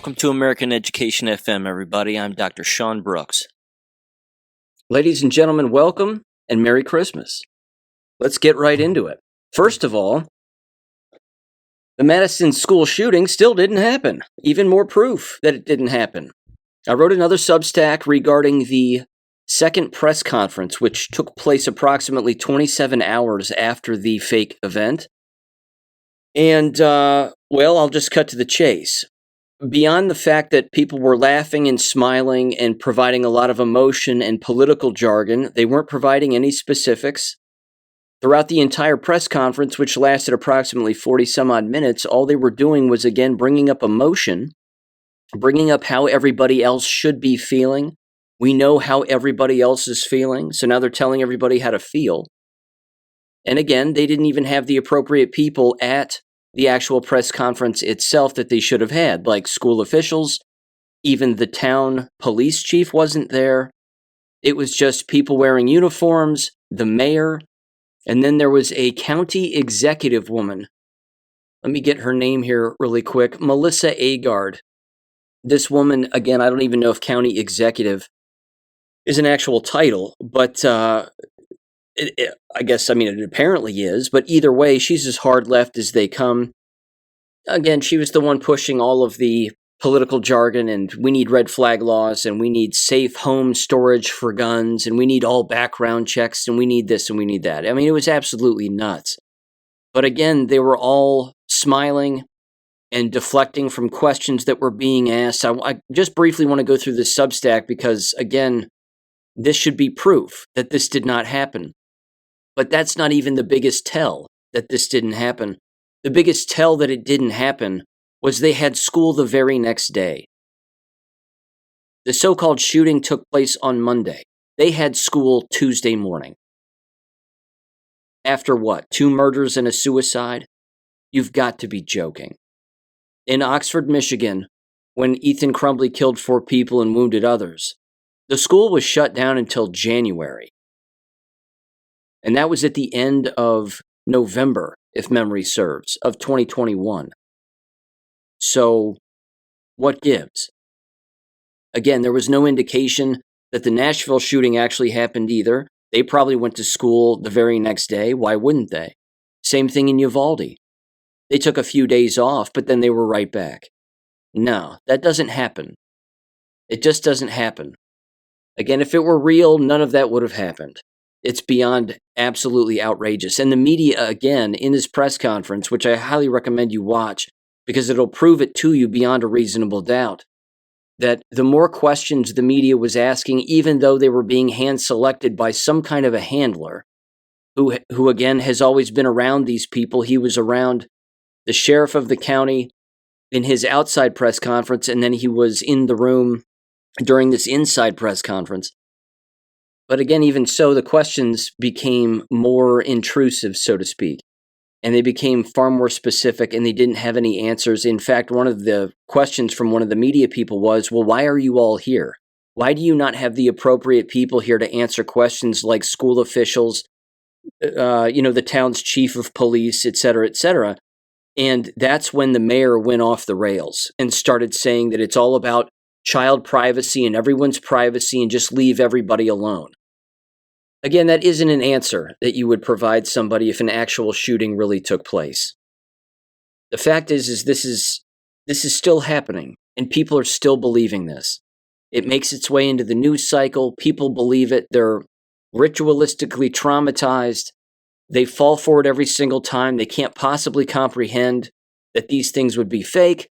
Welcome to American Education FM, everybody. I'm Dr. Sean Brooks. Ladies and gentlemen, welcome and Merry Christmas. Let's get right into it. First of all, the Madison school shooting still didn't happen. Even more proof that it didn't happen. I wrote another Substack regarding the second press conference, which took place approximately 27 hours after the fake event. And, I'll just cut to the chase. Beyond the fact that people were laughing and smiling and providing a lot of emotion and political jargon, they weren't providing any specifics. Throughout the entire press conference, which lasted approximately 40 some odd minutes, all they were doing was, again, bringing up emotion, bringing up how everybody else should be feeling. We know how everybody else is feeling, so now they're telling everybody how to feel. And again, they didn't even have the appropriate people at the actual press conference itself that they should have had, like school officials. Even the town police chief wasn't there. It was just people wearing uniforms, the mayor, and then there was a county executive woman. Let me get her name here really quick. Melissa Agard. This woman, again, I don't even know if county executive is an actual title, but it apparently is, but either way, she's as hard left as they come. Again, she was the one pushing all of the political jargon, and we need red flag laws, and we need safe home storage for guns, and we need all background checks, and we need this, and we need that. I mean, it was absolutely nuts. But again, they were all smiling and deflecting from questions that were being asked. I just briefly want to go through this Substack because, again, this should be proof that this did not happen. But that's not even the biggest tell that this didn't happen. The biggest tell that it didn't happen was they had school the very next day. The so-called shooting took place on Monday. They had school Tuesday morning. After what? 2 murders and a suicide? You've got to be joking. In Oxford, Michigan, when Ethan Crumbley killed 4 people and wounded others, the school was shut down until January. And that was at the end of November, if memory serves, of 2021. So, what gives? Again, there was no indication that the Nashville shooting actually happened either. They probably went to school the very next day. Why wouldn't they? Same thing in Uvalde. They took a few days off, but then they were right back. No, that doesn't happen. It just doesn't happen. Again, if it were real, none of that would have happened. It's beyond absolutely outrageous. And the media, again, in this press conference, which I highly recommend you watch, because it'll prove it to you beyond a reasonable doubt, that the more questions the media was asking, even though they were being hand-selected by some kind of a handler, who again, has always been around these people. He was around the sheriff of the county in his outside press conference, and then he was in the room during this inside press conference. But again, even so, the questions became more intrusive, so to speak, and they became far more specific, and they didn't have any answers. In fact, one of the questions from one of the media people was, well, why are you all here? Why do you not have the appropriate people here to answer questions like school officials, the town's chief of police, et cetera, et cetera? And that's when the mayor went off the rails and started saying that it's all about child privacy and everyone's privacy and just leave everybody alone. Again, that isn't an answer that you would provide somebody if an actual shooting really took place. The fact is this is still happening, and people are still believing this. It makes its way into the news cycle. People believe it. They're ritualistically traumatized. They fall for it every single time. They can't possibly comprehend that these things would be fake.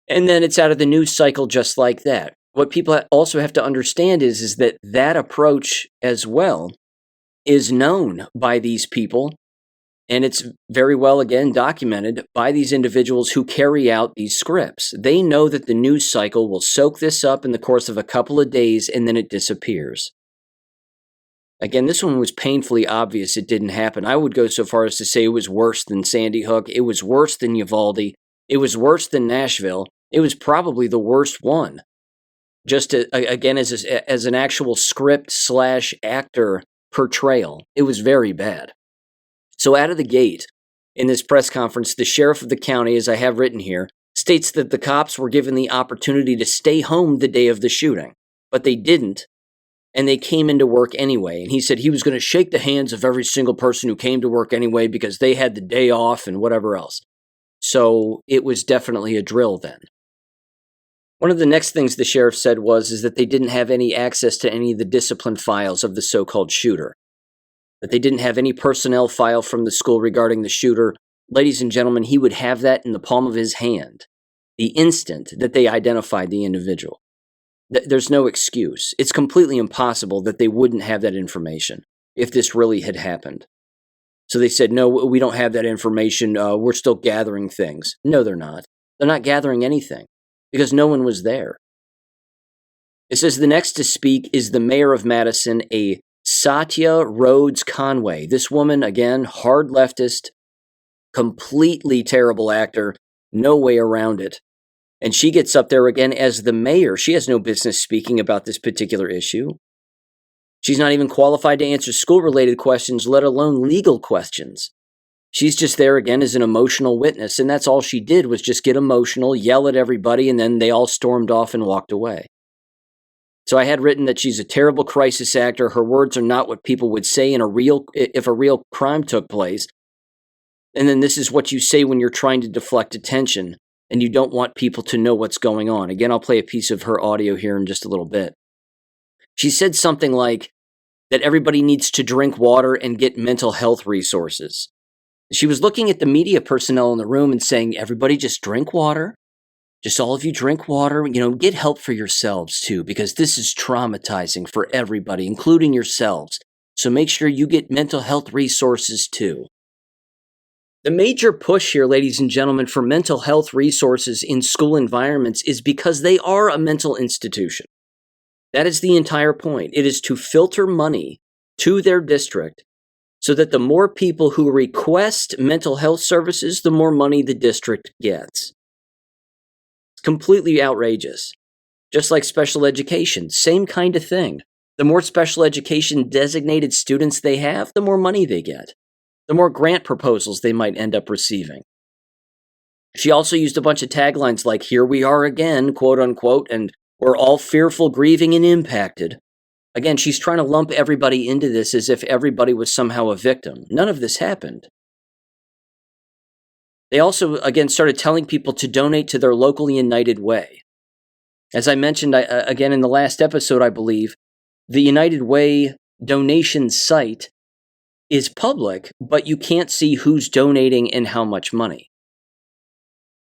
And then it's out of the news cycle just like that. What people also have to understand is that approach as well is known by these people, and it's very well, again, documented by these individuals who carry out these scripts. They know that the news cycle will soak this up in the course of a couple of days, and then it disappears. Again, this one was painfully obvious it didn't happen. I would go so far as to say it was worse than Sandy Hook. It was worse than Uvalde. It was worse than Nashville. It was probably the worst one. Just again, as an actual script/actor portrayal, it was very bad. So out of the gate, in this press conference, the sheriff of the county, as I have written here, states that the cops were given the opportunity to stay home the day of the shooting, but they didn't, and they came into work anyway. And he said he was going to shake the hands of every single person who came to work anyway because they had the day off and whatever else. So it was definitely a drill then. One of the next things the sheriff said is that they didn't have any access to any of the discipline files of the so-called shooter, that they didn't have any personnel file from the school regarding the shooter. Ladies and gentlemen, he would have that in the palm of his hand the instant that they identified the individual. There's no excuse. It's completely impossible that they wouldn't have that information if this really had happened. So they said, no, we don't have that information. We're still gathering things. No, they're not. They're not gathering anything because no one was there. It says the next to speak is the mayor of Madison, a Satya Rhodes Conway. This woman, again, hard leftist, completely terrible actor, no way around it. And she gets up there again as the mayor. She has no business speaking about this particular issue. She's not even qualified to answer school-related questions, let alone legal questions. She's just there again as an emotional witness, and that's all she did was just get emotional, yell at everybody, and then they all stormed off and walked away. So I had written that she's a terrible crisis actor. Her words are not what people would say if a real crime took place. And then this is what you say when you're trying to deflect attention and you don't want people to know what's going on. Again, I'll play a piece of her audio here in just a little bit. She said something like that everybody needs to drink water and get mental health resources. She was looking at the media personnel in the room and saying, everybody just drink water. Just all of you drink water, get help for yourselves too, because this is traumatizing for everybody, including yourselves. So make sure you get mental health resources too. The major push here, ladies and gentlemen, for mental health resources in school environments is because they are a mental institution. That is the entire point. It is to filter money to their district so that the more people who request mental health services, the more money the district gets. It's completely outrageous. Just like special education, same kind of thing. The more special education designated students they have, the more money they get. The more grant proposals they might end up receiving. She also used a bunch of taglines like, here we are again, quote unquote, and we're all fearful, grieving, and impacted. Again, she's trying to lump everybody into this as if everybody was somehow a victim. None of this happened. They also, again, started telling people to donate to their locally United Way. As I mentioned, again, in the last episode, I believe, the United Way donation site is public, but you can't see who's donating and how much money.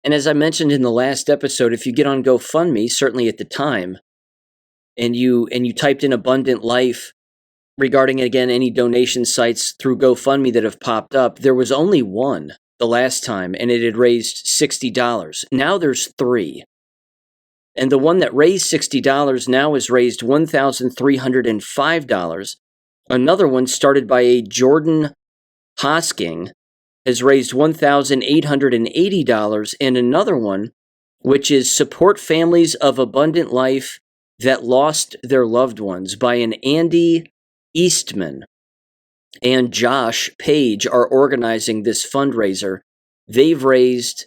And as I mentioned in the last episode, if you get on GoFundMe, certainly at the time, and you typed in Abundant Life regarding, again, any donation sites through GoFundMe that have popped up, there was only one the last time, and it had raised $60. Now there's 3. And the one that raised $60 now has raised $1,305. Another one started by a Jordan Hosking has raised $1,880, and another one, which is Support Families of Abundant Life That Lost Their Loved Ones by an Andy Eastman and Josh Page are organizing this fundraiser. They've raised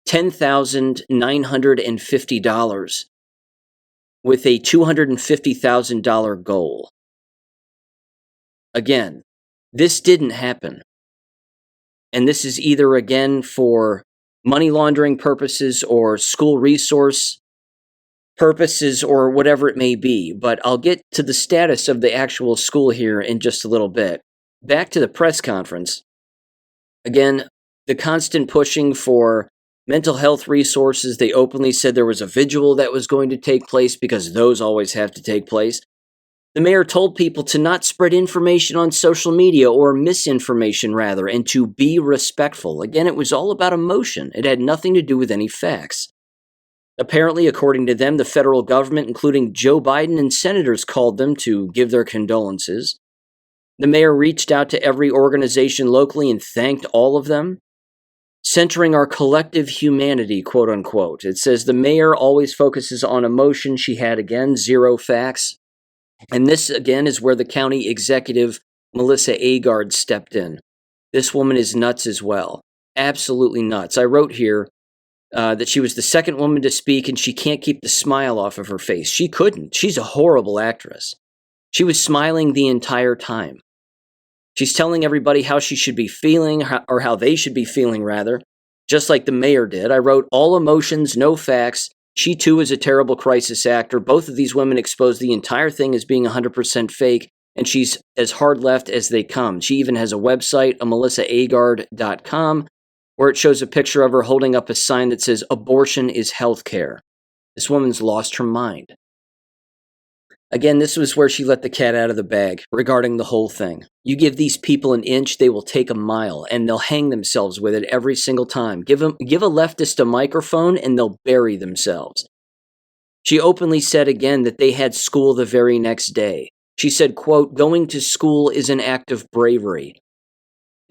$10,950 with a $250,000 goal. Again, this didn't happen. And this is either, again, for money laundering purposes or school resource purposes or whatever it may be. But I'll get to the status of the actual school here in just a little bit. Back to the press conference. Again, the constant pushing for mental health resources. They openly said there was a vigil that was going to take place because those always have to take place. The mayor told people to not spread information on social media, or misinformation rather, and to be respectful. Again, it was all about emotion. It had nothing to do with any facts. Apparently, according to them, the federal government, including Joe Biden and senators, called them to give their condolences. The mayor reached out to every organization locally and thanked all of them, centering our collective humanity, quote unquote. It says the mayor always focuses on emotion. She had, again, 0 facts. And this, again, is where the county executive, Melissa Agard, stepped in. This woman is nuts as well. Absolutely nuts. I wrote here, that she was the second woman to speak and she can't keep the smile off of her face. She couldn't. She's a horrible actress. She was smiling the entire time. She's telling everybody how she should be feeling, or how they should be feeling, rather, just like the mayor did. I wrote, all emotions, no facts. She, too, is a terrible crisis actor. Both of these women expose the entire thing as being 100% fake, and she's as hard left as they come. She even has a website, melissaagard.com, where it shows a picture of her holding up a sign that says, abortion is healthcare. This woman's lost her mind. Again, this was where she let the cat out of the bag regarding the whole thing. You give these people an inch, they will take a mile, and they'll hang themselves with it every single time. Give a leftist a microphone, and they'll bury themselves. She openly said again that they had school the very next day. She said, quote, going to school is an act of bravery.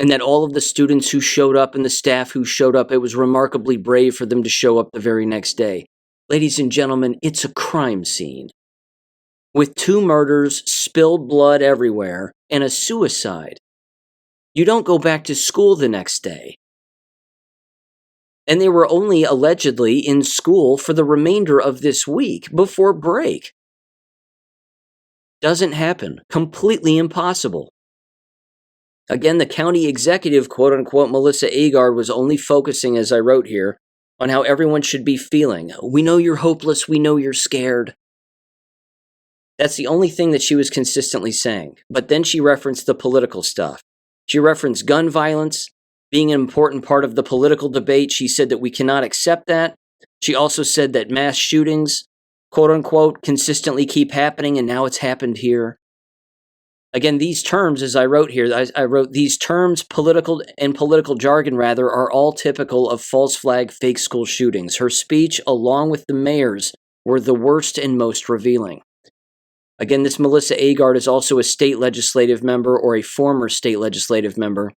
And that all of the students who showed up and the staff who showed up, it was remarkably brave for them to show up the very next day. Ladies and gentlemen, it's a crime scene. With 2 murders, spilled blood everywhere, and a suicide. You don't go back to school the next day. And they were only allegedly in school for the remainder of this week before break. Doesn't happen. Completely impossible. Again, the county executive, quote-unquote, Melissa Agard, was only focusing, as I wrote here, on how everyone should be feeling. We know you're hopeless. We know you're scared. That's the only thing that she was consistently saying. But then she referenced the political stuff. She referenced gun violence being an important part of the political debate. She said that we cannot accept that. She also said that mass shootings, quote-unquote, consistently keep happening, and now it's happened here. Again, these terms, as I wrote here, I wrote these terms, political jargon, rather, are all typical of false flag fake school shootings. Her speech, along with the mayor's, were the worst and most revealing. Again, this Melissa Agard is also a state legislative member or a former state legislative member.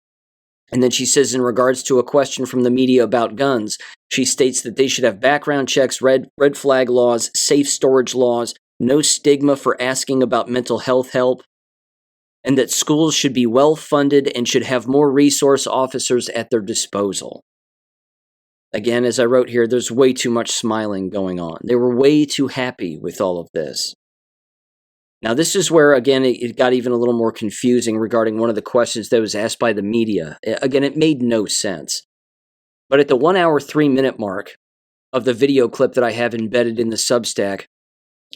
And then she says in regards to a question from the media about guns, she states that they should have background checks, red flag laws, safe storage laws, no stigma for asking about mental health help, and that schools should be well funded and should have more resource officers at their disposal. Again, as I wrote here, there's way too much smiling going on. They were way too happy with all of this. Now, this is where, again, it got even a little more confusing regarding one of the questions that was asked by the media. Again, it made no sense. But at the 1 hour, 3 minute mark of the video clip that I have embedded in the Substack,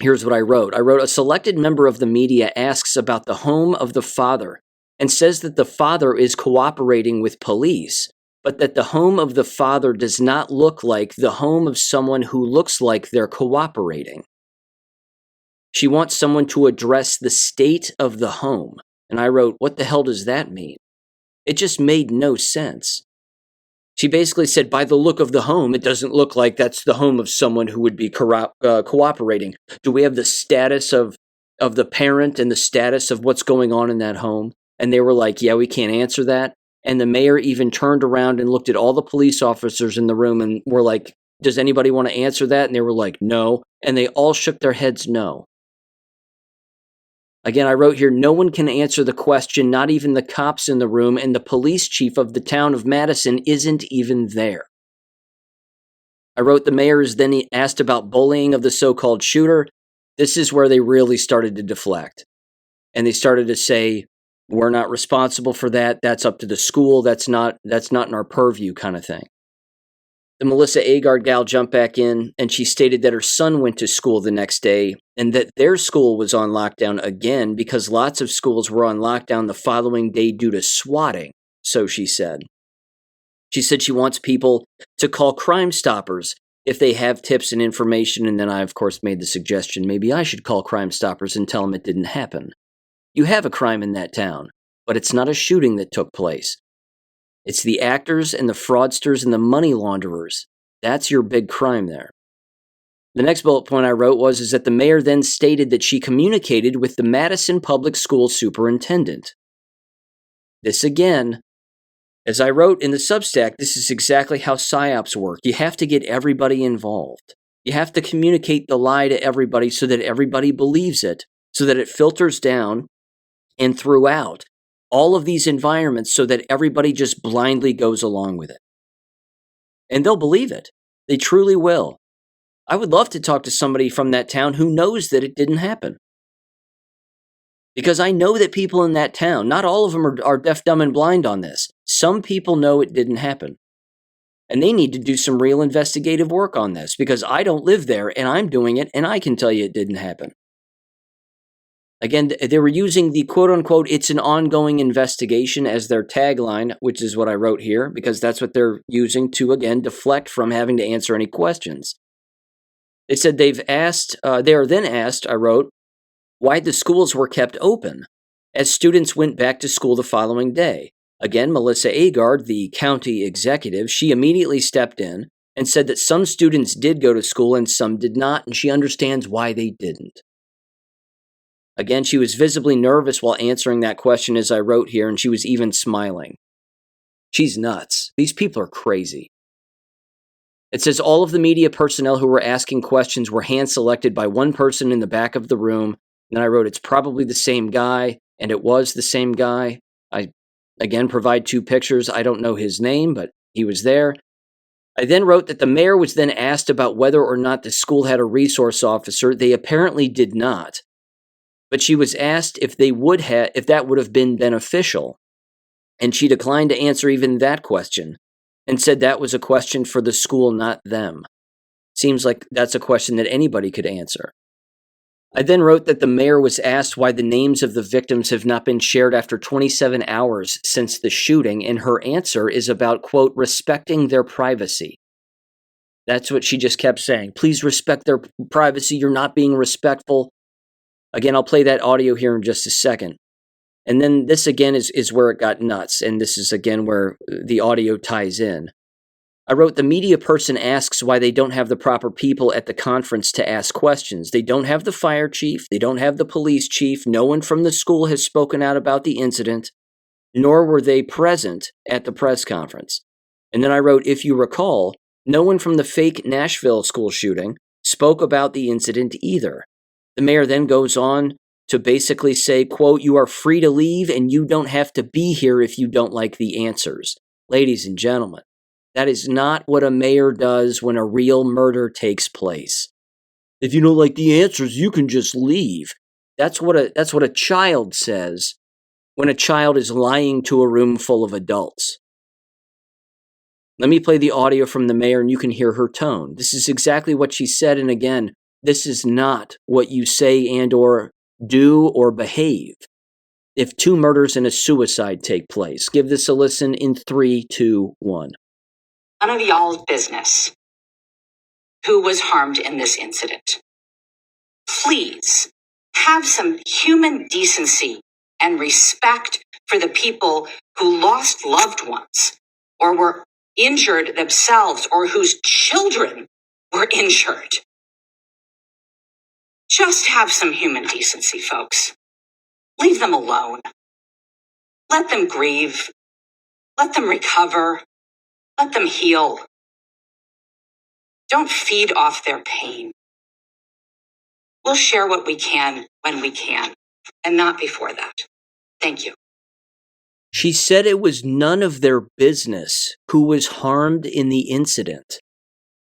here's what I wrote. I wrote, a selected member of the media asks about the home of the father and says that the father is cooperating with police, but that the home of the father does not look like the home of someone who looks like they're cooperating. She wants someone to address the state of the home. And I wrote, what the hell does that mean? It just made no sense. She basically said, by the look of the home, it doesn't look like that's the home of someone who would be cooperating. Do we have the status of the parent and the status of what's going on in that home? And they were like, yeah, we can't answer that. And the mayor even turned around and looked at all the police officers in the room and were like, does anybody want to answer that? And they were like, no. And they all shook their heads no. Again, I wrote here, no one can answer the question, not even the cops in the room, and the police chief of the town of Madison isn't even there. I wrote, the mayor is then asked about bullying of the so-called shooter. This is where they really started to deflect. And they started to say, we're not responsible for that. That's up to the school. That's not in our purview kind of thing. The Melissa Agard gal jumped back in, and she stated that her son went to school the next day and that their school was on lockdown again because lots of schools were on lockdown the following day due to swatting, so she said. She said she wants people to call Crime Stoppers if they have tips and information, and then I, of course, made the suggestion maybe I should call Crime Stoppers and tell them it didn't happen. You have a crime in that town, but it's not a shooting that took place. It's the actors and the fraudsters and the money launderers. That's your big crime there. The next bullet point I wrote is that the mayor then stated that she communicated with the Madison Public School superintendent. This again, as I wrote in the Substack, this is exactly how PSYOPs work. You have to get everybody involved. You have to communicate the lie to everybody so that everybody believes it, so that it filters down and throughout all of these environments so that everybody just blindly goes along with it. And they'll believe it. They truly will. I would love to talk to somebody from that town who knows that it didn't happen. Because I know that people in that town, not all of them are deaf, dumb, and blind on this. Some people know it didn't happen. And they need to do some real investigative work on this because I don't live there and I'm doing it and I can tell you it didn't happen. Again, they were using the quote-unquote, it's an ongoing investigation as their tagline, which is what I wrote here, because that's what they're using to, again, deflect from having to answer any questions. They said they are then asked, I wrote, why the schools were kept open as students went back to school the following day. Again, Melissa Agard, the county executive, she immediately stepped in and said that some students did go to school and some did not, and she understands why they didn't. Again, she was visibly nervous while answering that question, as I wrote here, and she was even smiling. She's nuts. These people are crazy. It says all of the media personnel who were asking questions were hand-selected by one person in the back of the room. And then I wrote, it's probably the same guy, and it was the same guy. I, again, provide 2 pictures. I don't know his name, but he was there. I then wrote that the mayor was then asked about whether or not the school had a resource officer. They apparently did not. But she was asked if that would have been beneficial. And she declined to answer even that question and said that was a question for the school, not them. Seems like that's a question that anybody could answer. I then wrote that the mayor was asked why the names of the victims have not been shared after 27 hours since the shooting, and her answer is about, quote, respecting their privacy. That's what she just kept saying. Please respect their privacy. You're not being respectful. Again, I'll play that audio here in just a second. And then this again is where it got nuts, and this is again where the audio ties in. I wrote, the media person asks why they don't have the proper people at the conference to ask questions. They don't have the fire chief. They don't have the police chief. No one from the school has spoken out about the incident, nor were they present at the press conference. And then I wrote, if you recall, no one from the fake Nashville school shooting spoke about the incident either. The mayor then goes on to basically say, quote, you are free to leave and you don't have to be here if you don't like the answers. Ladies and gentlemen, that is not what a mayor does when a real murder takes place. If you don't like the answers, you can just leave. That's what a child says when a child is lying to a room full of adults. Let me play the audio from the mayor and you can hear her tone. This is exactly what she said, and again, this is not what you say and or do or behave if 2 murders and a suicide take place. Give this a listen in 3, 2, 1. None of y'all's business who was harmed in this incident. Please have some human decency and respect for the people who lost loved ones or were injured themselves or whose children were injured. Just have some human decency, folks. Leave them alone. Let them grieve. Let them recover. Let them heal. Don't feed off their pain. We'll share what we can when we can, and not before that. Thank you. She said it was none of their business who was harmed in the incident,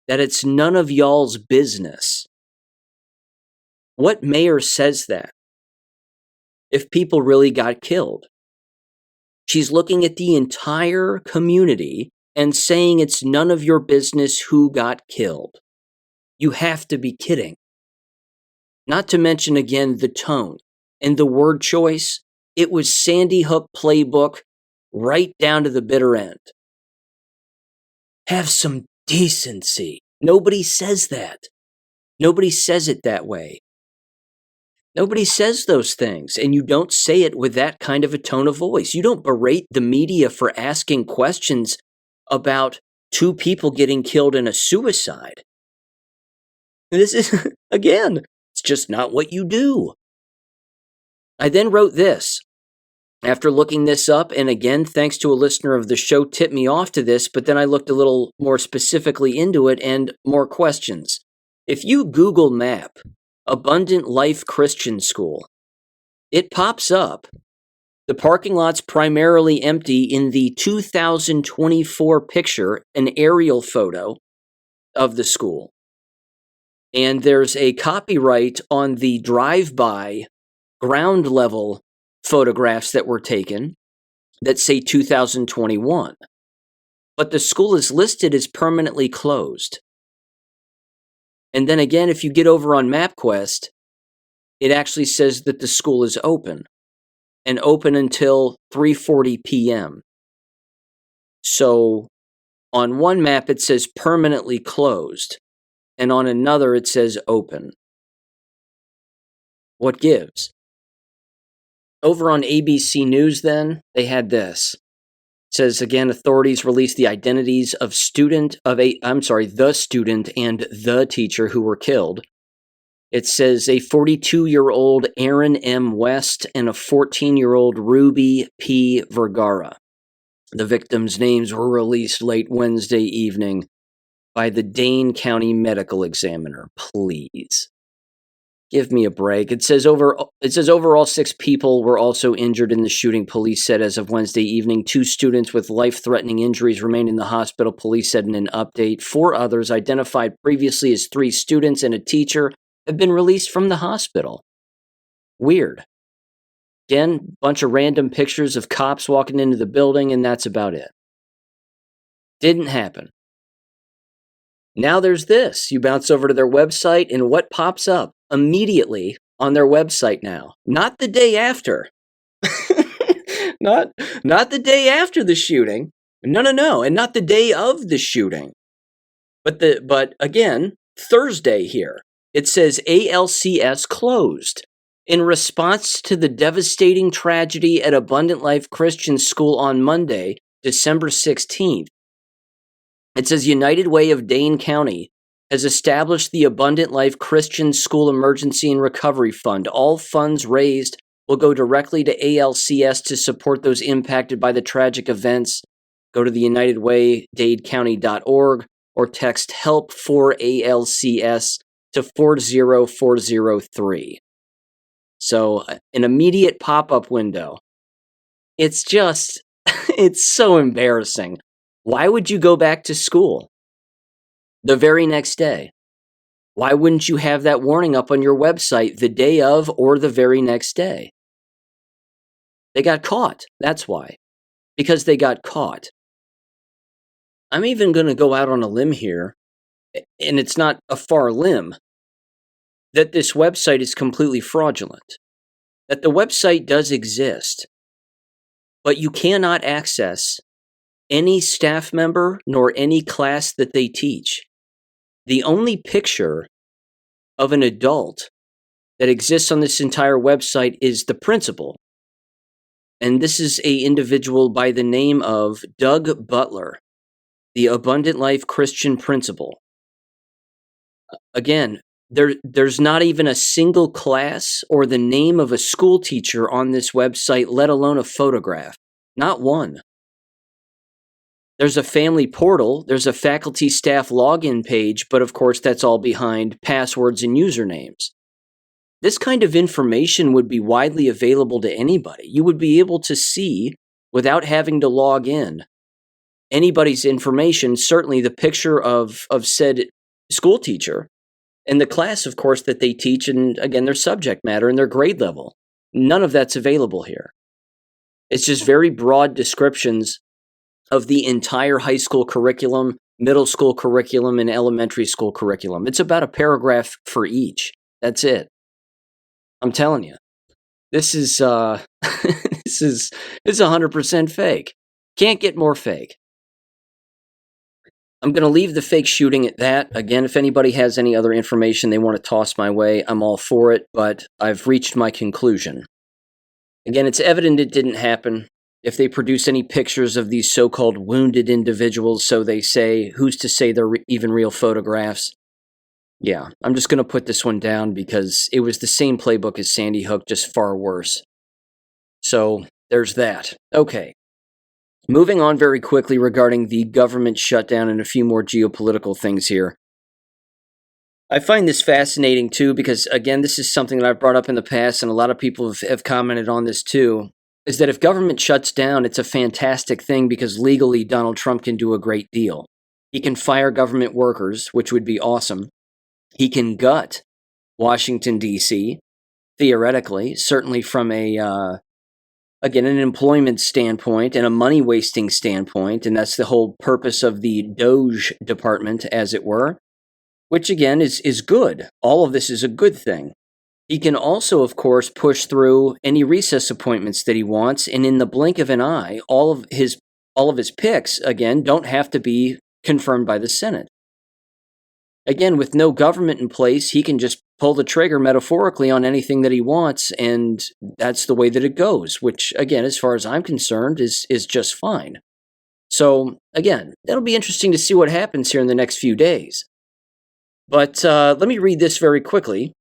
that it's none of y'all's business. What mayor says that? If people really got killed? She's looking at the entire community and saying it's none of your business who got killed. You have to be kidding. Not to mention, again, the tone and the word choice. It was Sandy Hook playbook right down to the bitter end. Have some decency. Nobody says that. Nobody says it that way. Nobody says those things, and you don't say it with that kind of a tone of voice. You don't berate the media for asking questions about 2 people getting killed in a suicide. This is, again, it's just not what you do. I then wrote this. After looking this up, and again, thanks to a listener of the show tipped me off to this, but then I looked a little more specifically into it and more questions. If you Google map Abundant Life Christian School, it pops up. The parking lot's primarily empty in the 2024 picture, an aerial photo. of the school. And there's a copyright on the drive-by ground level photographs that were taken that say 2021. But the school is listed as permanently closed. And then again, if you get over on MapQuest, it actually says that the school is open, and open until 3:40 p.m. So on one map it says permanently closed, and on another it says open. What gives? Over on ABC News then, they had this. It says again, authorities released the identities of the student and the teacher who were killed. It says a 42-year-old Aaron M. West and a 14-year-old Ruby P. Vergara. The victims' names were released late Wednesday evening by the Dane County Medical Examiner. Please. Give me a break. It says overall 6 people were also injured in the shooting, police said as of Wednesday evening. 2 students with life-threatening injuries remain in the hospital, police said in an update. 4 others, identified previously as 3 students and a teacher, have been released from the hospital. Weird. Again, bunch of random pictures of cops walking into the building, and that's about it. Didn't happen. Now there's this. You bounce over to their website, and what pops up immediately on their website now? Not the day after. not the day after the shooting. No. And not the day of the shooting. But again, Thursday here. It says ALCS closed in response to the devastating tragedy at Abundant Life Christian School on Monday, December 16th. It says United Way of Dane County has established the Abundant Life Christian School Emergency and Recovery Fund. All funds raised will go directly to ALCS to support those impacted by the tragic events. Go to the UnitedWayDadeCounty.org or text HELP for ALCS to 40403. So an immediate pop-up window. It's just, it's so embarrassing. Why would you go back to school the very next day? Why wouldn't you have that warning up on your website the day of or the very next day? They got caught. That's why. Because they got caught. I'm even going to go out on a limb here, and it's not a far limb, that this website is completely fraudulent. That the website does exist, but you cannot access any staff member nor any class that they teach. The only picture of an adult that exists on this entire website is the principal. And this is an individual by the name of Doug Butler, the Abundant Life Christian principal. Again, there's not even a single class or the name of a school teacher on this website, let alone a photograph. Not one. There's a family portal, there's a faculty staff login page, but of course that's all behind passwords and usernames. This kind of information would be widely available to anybody. You would be able to see, without having to log in, anybody's information, certainly the picture of said school teacher, and the class, of course, that they teach, and again, their subject matter and their grade level. None of that's available here. It's just very broad descriptions of the entire high school curriculum, middle school curriculum, and elementary school curriculum. It's about a paragraph for each. That's it. I'm telling you. This is this is 100% fake. Can't get more fake. I'm going to leave the fake shooting at that. Again, if anybody has any other information they want to toss my way, I'm all for it, but I've reached my conclusion. Again, it's evident it didn't happen. If they produce any pictures of these so-called wounded individuals, so they say, who's to say they're even real photographs? Yeah, I'm just going to put this one down because it was the same playbook as Sandy Hook, just far worse. So, there's that. Okay. Moving on very quickly regarding the government shutdown and a few more geopolitical things here. I find this fascinating too because, again, this is something that I've brought up in the past and a lot of people have commented on this too, is that if government shuts down, it's a fantastic thing because legally Donald Trump can do a great deal. He can fire government workers, which would be awesome. He can gut Washington, D.C., theoretically, certainly from an employment standpoint and a money-wasting standpoint, and that's the whole purpose of the Doge department, as it were, which, again, is good. All of this is a good thing. He can also, of course, push through any recess appointments that he wants, and in the blink of an eye, all of his picks, again, don't have to be confirmed by the Senate. Again, with no government in place, he can just pull the trigger metaphorically on anything that he wants, and that's the way that it goes, which, again, as far as I'm concerned, is just fine. So, again, it'll be interesting to see what happens here in the next few days. But let me read this very quickly.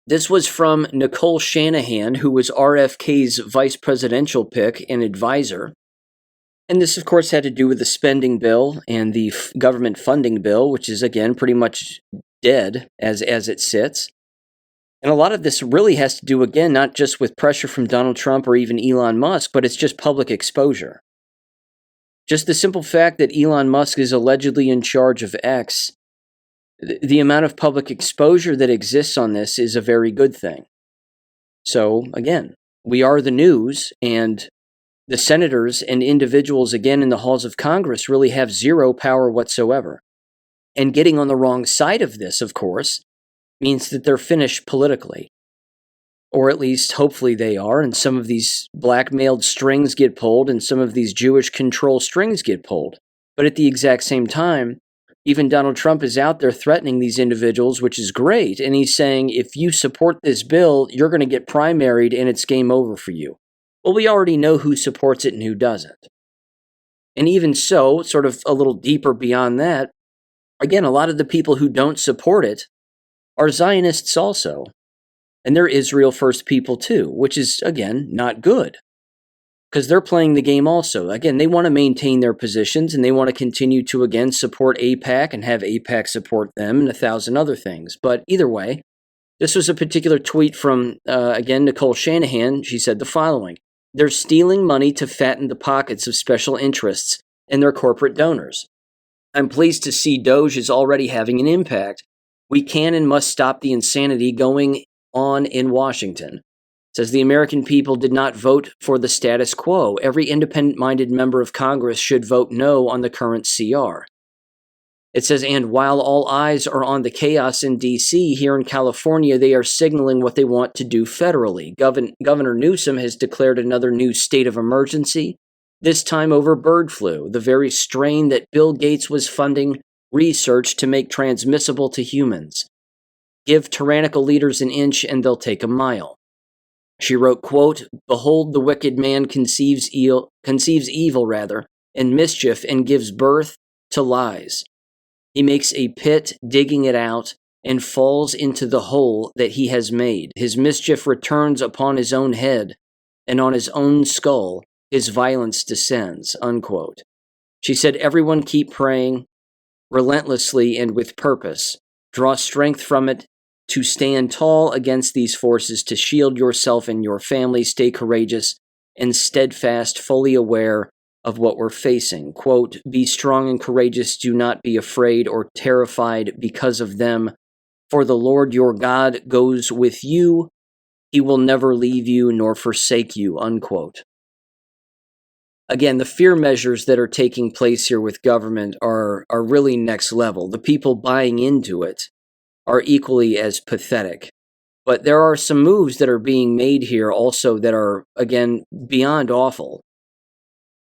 This was from Nicole Shanahan, who was RFK's vice presidential pick and advisor. And this, of course, had to do with the spending bill and the government funding bill, which is, again, pretty much dead as it sits. And a lot of this really has to do, again, not just with pressure from Donald Trump or even Elon Musk, but it's just public exposure. Just the simple fact that Elon Musk is allegedly in charge of X, the amount of public exposure that exists on this is a very good thing. So, again, we are the news, and the senators and individuals, again, in the halls of Congress really have zero power whatsoever. And getting on the wrong side of this, of course, means that they're finished politically. Or at least, hopefully they are, and some of these blackmailed strings get pulled, and some of these Jewish control strings get pulled. But at the exact same time, even Donald Trump is out there threatening these individuals, which is great, and he's saying, if you support this bill, you're going to get primaried and it's game over for you. Well, we already know who supports it and who doesn't. And even so, sort of a little deeper beyond that, again, a lot of the people who don't support it are Zionists also. And they're Israel First people too, which is, again, not good. Because they're playing the game also. Again, they want to maintain their positions, and they want to continue to, again, support AIPAC and have AIPAC support them and 1,000 other things. But either way, this was a particular tweet from, again, Nicole Shanahan. She said the following: they're stealing money to fatten the pockets of special interests and their corporate donors. I'm pleased to see Doge is already having an impact. We can and must stop the insanity going on in Washington. It says the American people did not vote for the status quo. Every independent-minded member of Congress should vote no on the current CR. It says, and while all eyes are on the chaos in D.C., here in California, they are signaling what they want to do federally. Governor Newsom has declared another new state of emergency, this time over bird flu, the very strain that Bill Gates was funding research to make transmissible to humans. Give tyrannical leaders an inch and they'll take a mile. She wrote, quote, behold, the wicked man conceives evil, and mischief, and gives birth to lies. He makes a pit, digging it out, and falls into the hole that he has made. His mischief returns upon his own head, and on his own skull his violence descends, unquote. She said, everyone keep praying, relentlessly and with purpose. Draw strength from it to stand tall against these forces, to shield yourself and your family. Stay courageous and steadfast, fully aware of what we're facing. Quote, be strong and courageous. Do not be afraid or terrified because of them. For the Lord your God goes with you. He will never leave you nor forsake you, unquote. Again, the fear measures that are taking place here with government are really next level. The people buying into it are equally as pathetic. But there are some moves that are being made here also that are, again, beyond awful.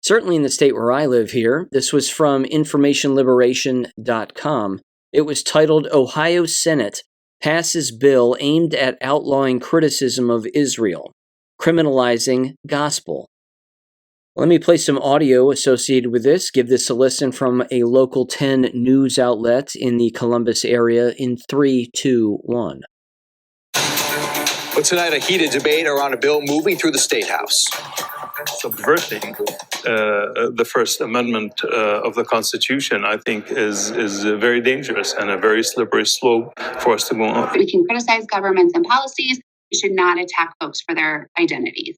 Certainly in the state where I live here, this was from informationliberation.com. It was titled, Ohio Senate Passes Bill Aimed at Outlawing Criticism of Israel, Criminalizing Gospel. Let me play some audio associated with this. Give this a listen from a local 10 news outlet in the Columbus area in 3, 2, 1. But tonight, a heated debate around a bill moving through the State House. Subverting the First Amendment of the Constitution, I think, is very dangerous and a very slippery slope for us to go on. We can criticize governments and policies. We should not attack folks for their identities.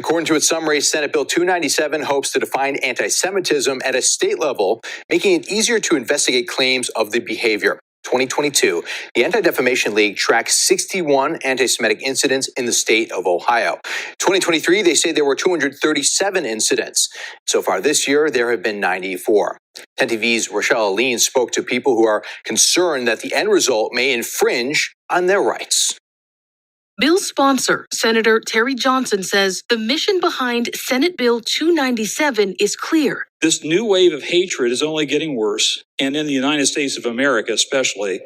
According to its summary, Senate Bill 297 hopes to define anti-Semitism at a state level, making it easier to investigate claims of the behavior. 2022, the Anti-Defamation League tracked 61 anti-Semitic incidents in the state of Ohio. 2023, they say there were 237 incidents. So far this year, there have been 94. 10 TV's Rochelle Aline spoke to people who are concerned that the end result may infringe on their rights. Bill's sponsor, Senator Terry Johnson, says the mission behind Senate Bill 297 is clear. This new wave of hatred is only getting worse, and in the United States of America especially,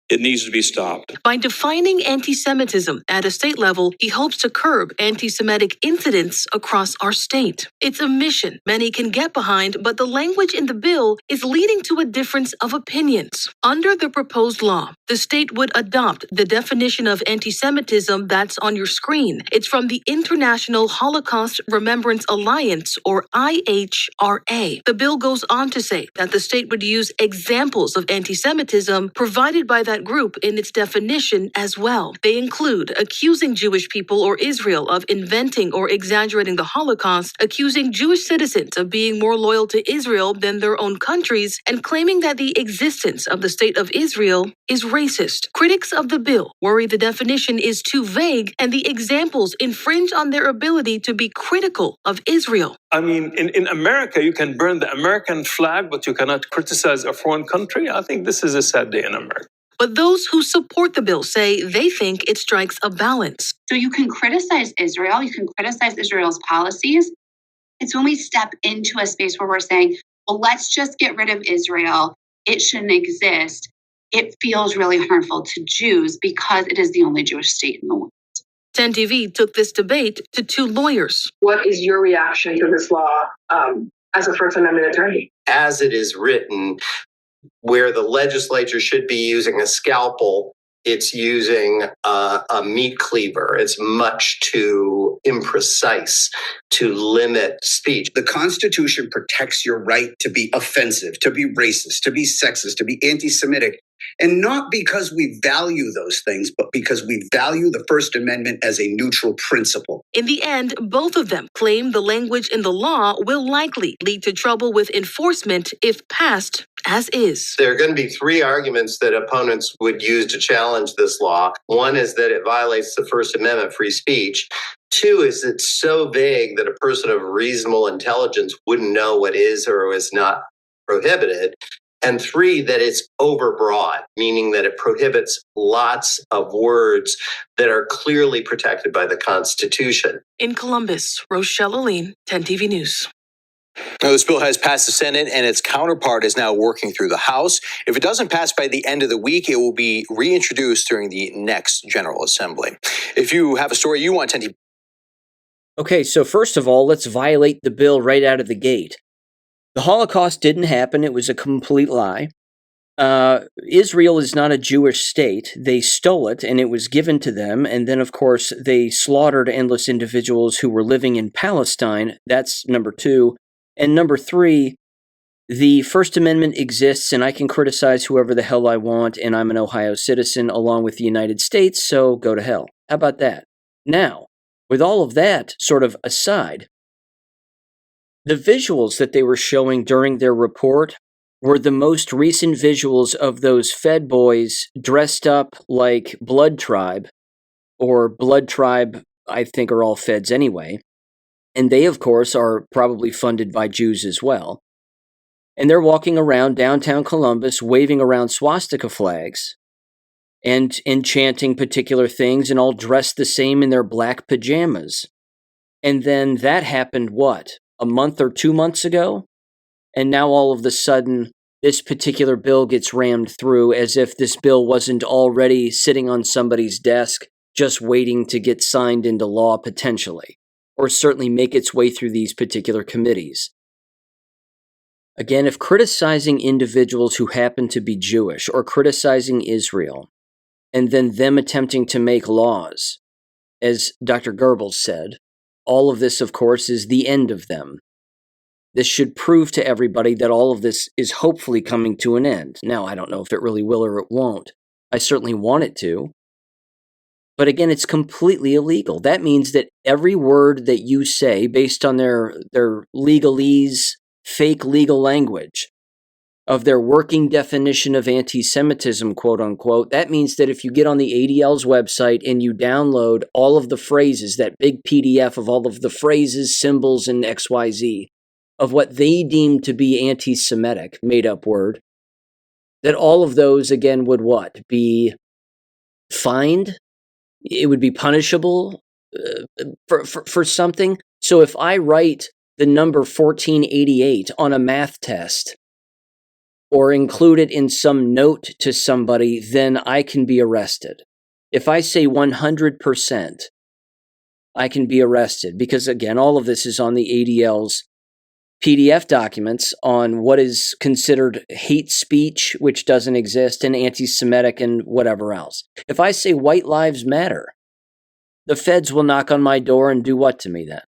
it needs to be stopped. By defining anti-Semitism at a state level, he hopes to curb anti-Semitic incidents across our state. It's a mission many can get behind, but the language in the bill is leading to a difference of opinions. Under the proposed law, the state would adopt the definition of anti-Semitism that's on your screen. It's from the International Holocaust Remembrance Alliance, or IHRA. The bill goes on to say that the state would use examples of anti-Semitism provided by that group in its definition as well. They include accusing Jewish people or Israel of inventing or exaggerating the Holocaust, accusing Jewish citizens of being more loyal to Israel than their own countries, and claiming that the existence of the state of Israel is racist. Critics of the bill worry the definition is too vague and the examples infringe on their ability to be critical of Israel. I mean, in America, you can burn the American flag, but you cannot criticize a foreign country. I think this is a sad day in America. But those who support the bill say they think it strikes a balance. So you can criticize Israel, you can criticize Israel's policies. It's when we step into a space where we're saying, well, let's just get rid of Israel. It shouldn't exist. It feels really harmful to Jews because it is the only Jewish state in the world. 10 TV took this debate to two lawyers. What is your reaction to this law as a First Amendment attorney? As it is written, where the legislature should be using a scalpel, it's using a meat cleaver. It's much too imprecise to limit speech. The Constitution protects your right to be offensive, to be racist, to be sexist, to be anti-Semitic. And not because we value those things, but because we value the First Amendment as a neutral principle. In the end, both of them claim the language in the law will likely lead to trouble with enforcement if passed as is. There are going to be three arguments that opponents would use to challenge this law. One is that it violates the First Amendment, free speech. Two is it's so vague that a person of reasonable intelligence wouldn't know what is or is not prohibited. And three, that it's overbroad, meaning that it prohibits lots of words that are clearly protected by the Constitution. In Columbus, Rochelle Aline, 10 TV News. Now, this bill has passed the Senate, and its counterpart is now working through the House. If it doesn't pass by the end of the week, it will be reintroduced during the next General Assembly. If you have a story you want 10 TV. Okay, so first of all, let's violate the bill right out of the gate. The Holocaust didn't happen. It was a complete lie. Israel is not a Jewish state. They stole it, and it was given to them. And then, of course, they slaughtered endless individuals who were living in Palestine. That's number two. And number three, the First Amendment exists, and I can criticize whoever the hell I want, and I'm an Ohio citizen along with the United States, so go to hell. How about that? Now, with all of that sort of aside, the visuals that they were showing during their report were the most recent visuals of those Fed boys dressed up like Blood Tribe, or Blood Tribe, I think, are all Feds anyway. And they, of course, are probably funded by Jews as well. And they're walking around downtown Columbus, waving around swastika flags and chanting particular things, and all dressed the same in their black pajamas. And then that happened, what, a month or 2 months ago? And now all of a sudden, this particular bill gets rammed through as if this bill wasn't already sitting on somebody's desk, just waiting to get signed into law potentially, or certainly make its way through these particular committees. Again, if criticizing individuals who happen to be Jewish, or criticizing Israel, and then them attempting to make laws, as Dr. Goebbels said, all of this, of course, is the end of them. This should prove to everybody that all of this is hopefully coming to an end. Now, I don't know if it really will or it won't. I certainly want it to. But again, it's completely illegal. That means that every word that you say, based on their legalese, fake legal language, of their working definition of anti-Semitism, quote unquote, that means that if you get on the ADL's website and you download all of the phrases, that big PDF of all of the phrases, symbols, and XYZ, of what they deem to be anti-Semitic, made-up word, that all of those, again, would what? Be fined? It would be punishable for something? So if I write the number 1488 on a math test, or include it in some note to somebody, then I can be arrested. If I say 100%, I can be arrested because, again, all of this is on the ADL's PDF documents on what is considered hate speech, which doesn't exist, and anti-Semitic and whatever else. If I say white lives matter, the feds will knock on my door and do what to me then?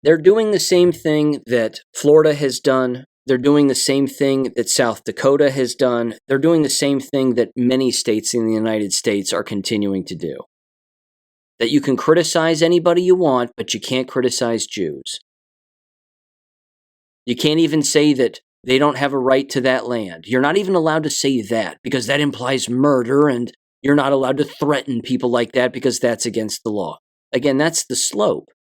They're doing the same thing that Florida has done. They're doing the same thing that South Dakota has done. They're doing the same thing that many states in the United States are continuing to do. That you can criticize anybody you want, but you can't criticize Jews. You can't even say that they don't have a right to that land. You're not even allowed to say that because that implies murder, and you're not allowed to threaten people like that because that's against the law. Again, that's the slope.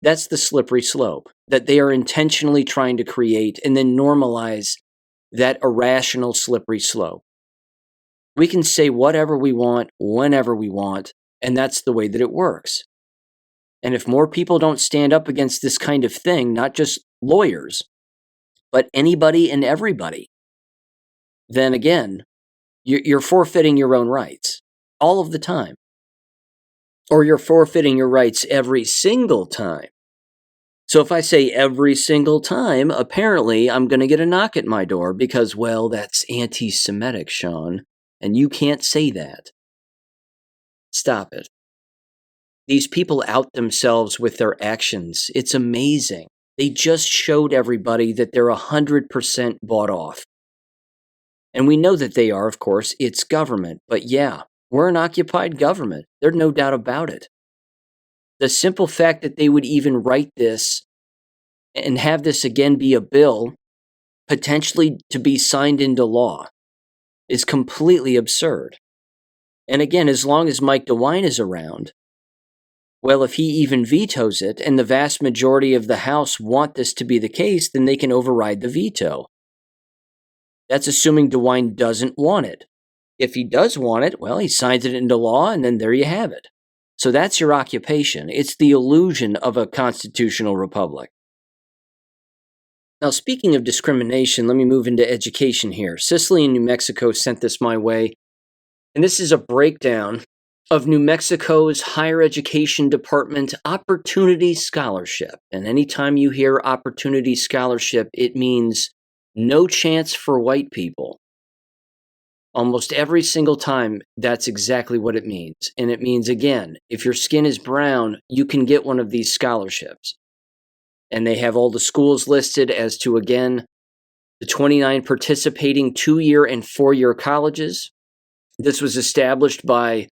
That's the slippery slope that they are intentionally trying to create and then normalize that irrational slippery slope. We can say whatever we want, whenever we want, and that's the way that it works. And if more people don't stand up against this kind of thing, not just lawyers, but anybody and everybody, then again, you're forfeiting your own rights all of the time. Or you're forfeiting your rights every single time. So if I say every single time, apparently I'm going to get a knock at my door because, well, that's anti-Semitic, Sean, and you can't say that. Stop it. These people out themselves with their actions. It's amazing. They just showed everybody that they're 100% bought off. And we know that they are, of course. It's government. But yeah, we're an occupied government. There's no doubt about it. The simple fact that they would even write this and have this again be a bill, potentially to be signed into law, is completely absurd. And again, as long as Mike DeWine is around, well, if he even vetoes it, and the vast majority of the House want this to be the case, then they can override the veto. That's assuming DeWine doesn't want it. If he does want it, well, he signs it into law, and then there you have it. So that's your occupation. It's the illusion of a constitutional republic. Now, speaking of discrimination, let me move into education here. Sicily in New Mexico sent this my way, and this is a breakdown of New Mexico's higher education department opportunity scholarship. And anytime you hear opportunity scholarship, it means no chance for white people. Almost every single time, that's exactly what it means. And it means, again, if your skin is brown, you can get one of these scholarships. And they have all the schools listed as to, again, the 29 participating 2-year and 4-year colleges. This was established by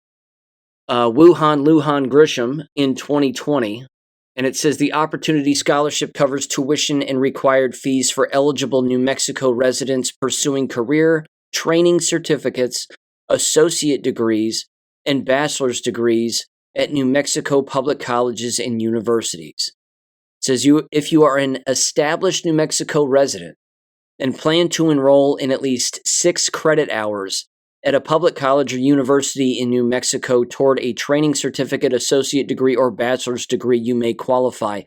Lujan Grisham in 2020. And it says the Opportunity Scholarship covers tuition and required fees for eligible New Mexico residents pursuing career, training certificates, associate degrees, and bachelor's degrees at New Mexico public colleges and universities. It says if you are an established New Mexico resident and plan to enroll in at least 6 credit hours at a public college or university in New Mexico toward a training certificate, associate degree, or bachelor's degree, you may qualify.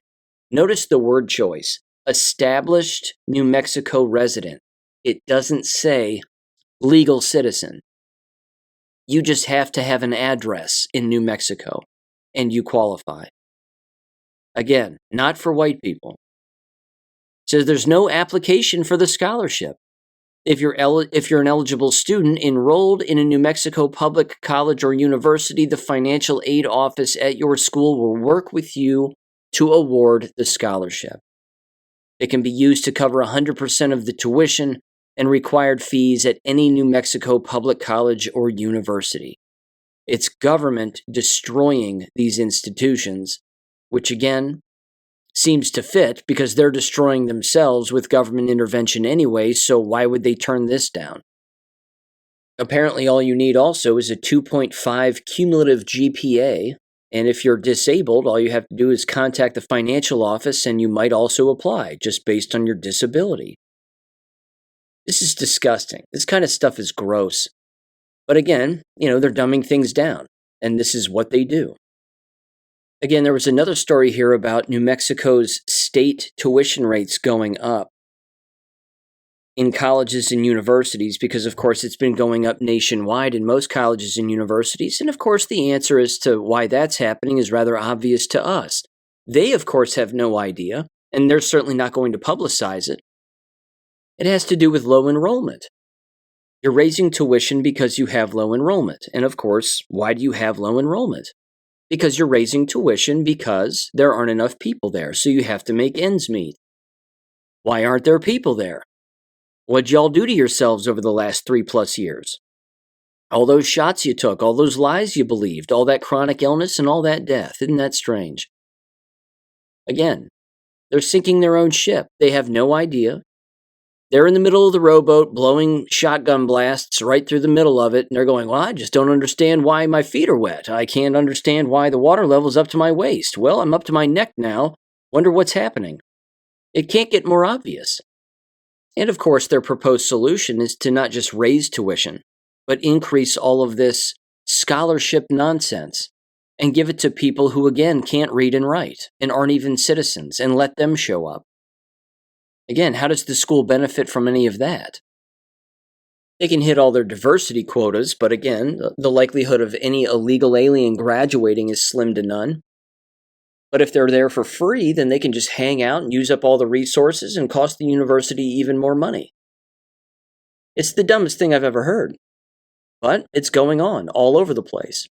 Notice the word choice, established New Mexico resident. It doesn't say legal citizen. You just have to have an address in New Mexico, and you qualify. Again, not for white people. It says there's no application for the scholarship. If you're an eligible student enrolled in a New Mexico public college or university, the financial aid office at your school will work with you to award the scholarship. It can be used to cover 100% of the tuition and required fees at any New Mexico public college or university. It's government destroying these institutions, which again seems to fit because they're destroying themselves with government intervention anyway, so why would they turn this down? Apparently, all you need also is a 2.5 cumulative GPA, and if you're disabled, all you have to do is contact the financial office and you might also apply just based on your disability. This is disgusting. This kind of stuff is gross. But again, they're dumbing things down, and this is what they do. Again, there was another story here about New Mexico's state tuition rates going up in colleges and universities because, of course, it's been going up nationwide in most colleges and universities. And, of course, the answer as to why that's happening is rather obvious to us. They, of course, have no idea, and they're certainly not going to publicize it. It has to do with low enrollment. You're raising tuition because you have low enrollment. And, of course, why do you have low enrollment? Because you're raising tuition because there aren't enough people there, so you have to make ends meet. Why aren't there people there? What'd y'all do to yourselves over the last 3+ years? All those shots you took, all those lies you believed, all that chronic illness and all that death. Isn't that strange? Again, they're sinking their own ship. They have no idea. They're in the middle of the rowboat blowing shotgun blasts right through the middle of it, and they're going, well, I just don't understand why my feet are wet. I can't understand why the water level's up to my waist. Well, I'm up to my neck now. Wonder what's happening. It can't get more obvious. And of course, their proposed solution is to not just raise tuition, but increase all of this scholarship nonsense and give it to people who, again, can't read and write and aren't even citizens and let them show up. Again, how does the school benefit from any of that? They can hit all their diversity quotas, but again, the likelihood of any illegal alien graduating is slim to none. But if they're there for free, then they can just hang out and use up all the resources and cost the university even more money. It's the dumbest thing I've ever heard. But it's going on all over the place.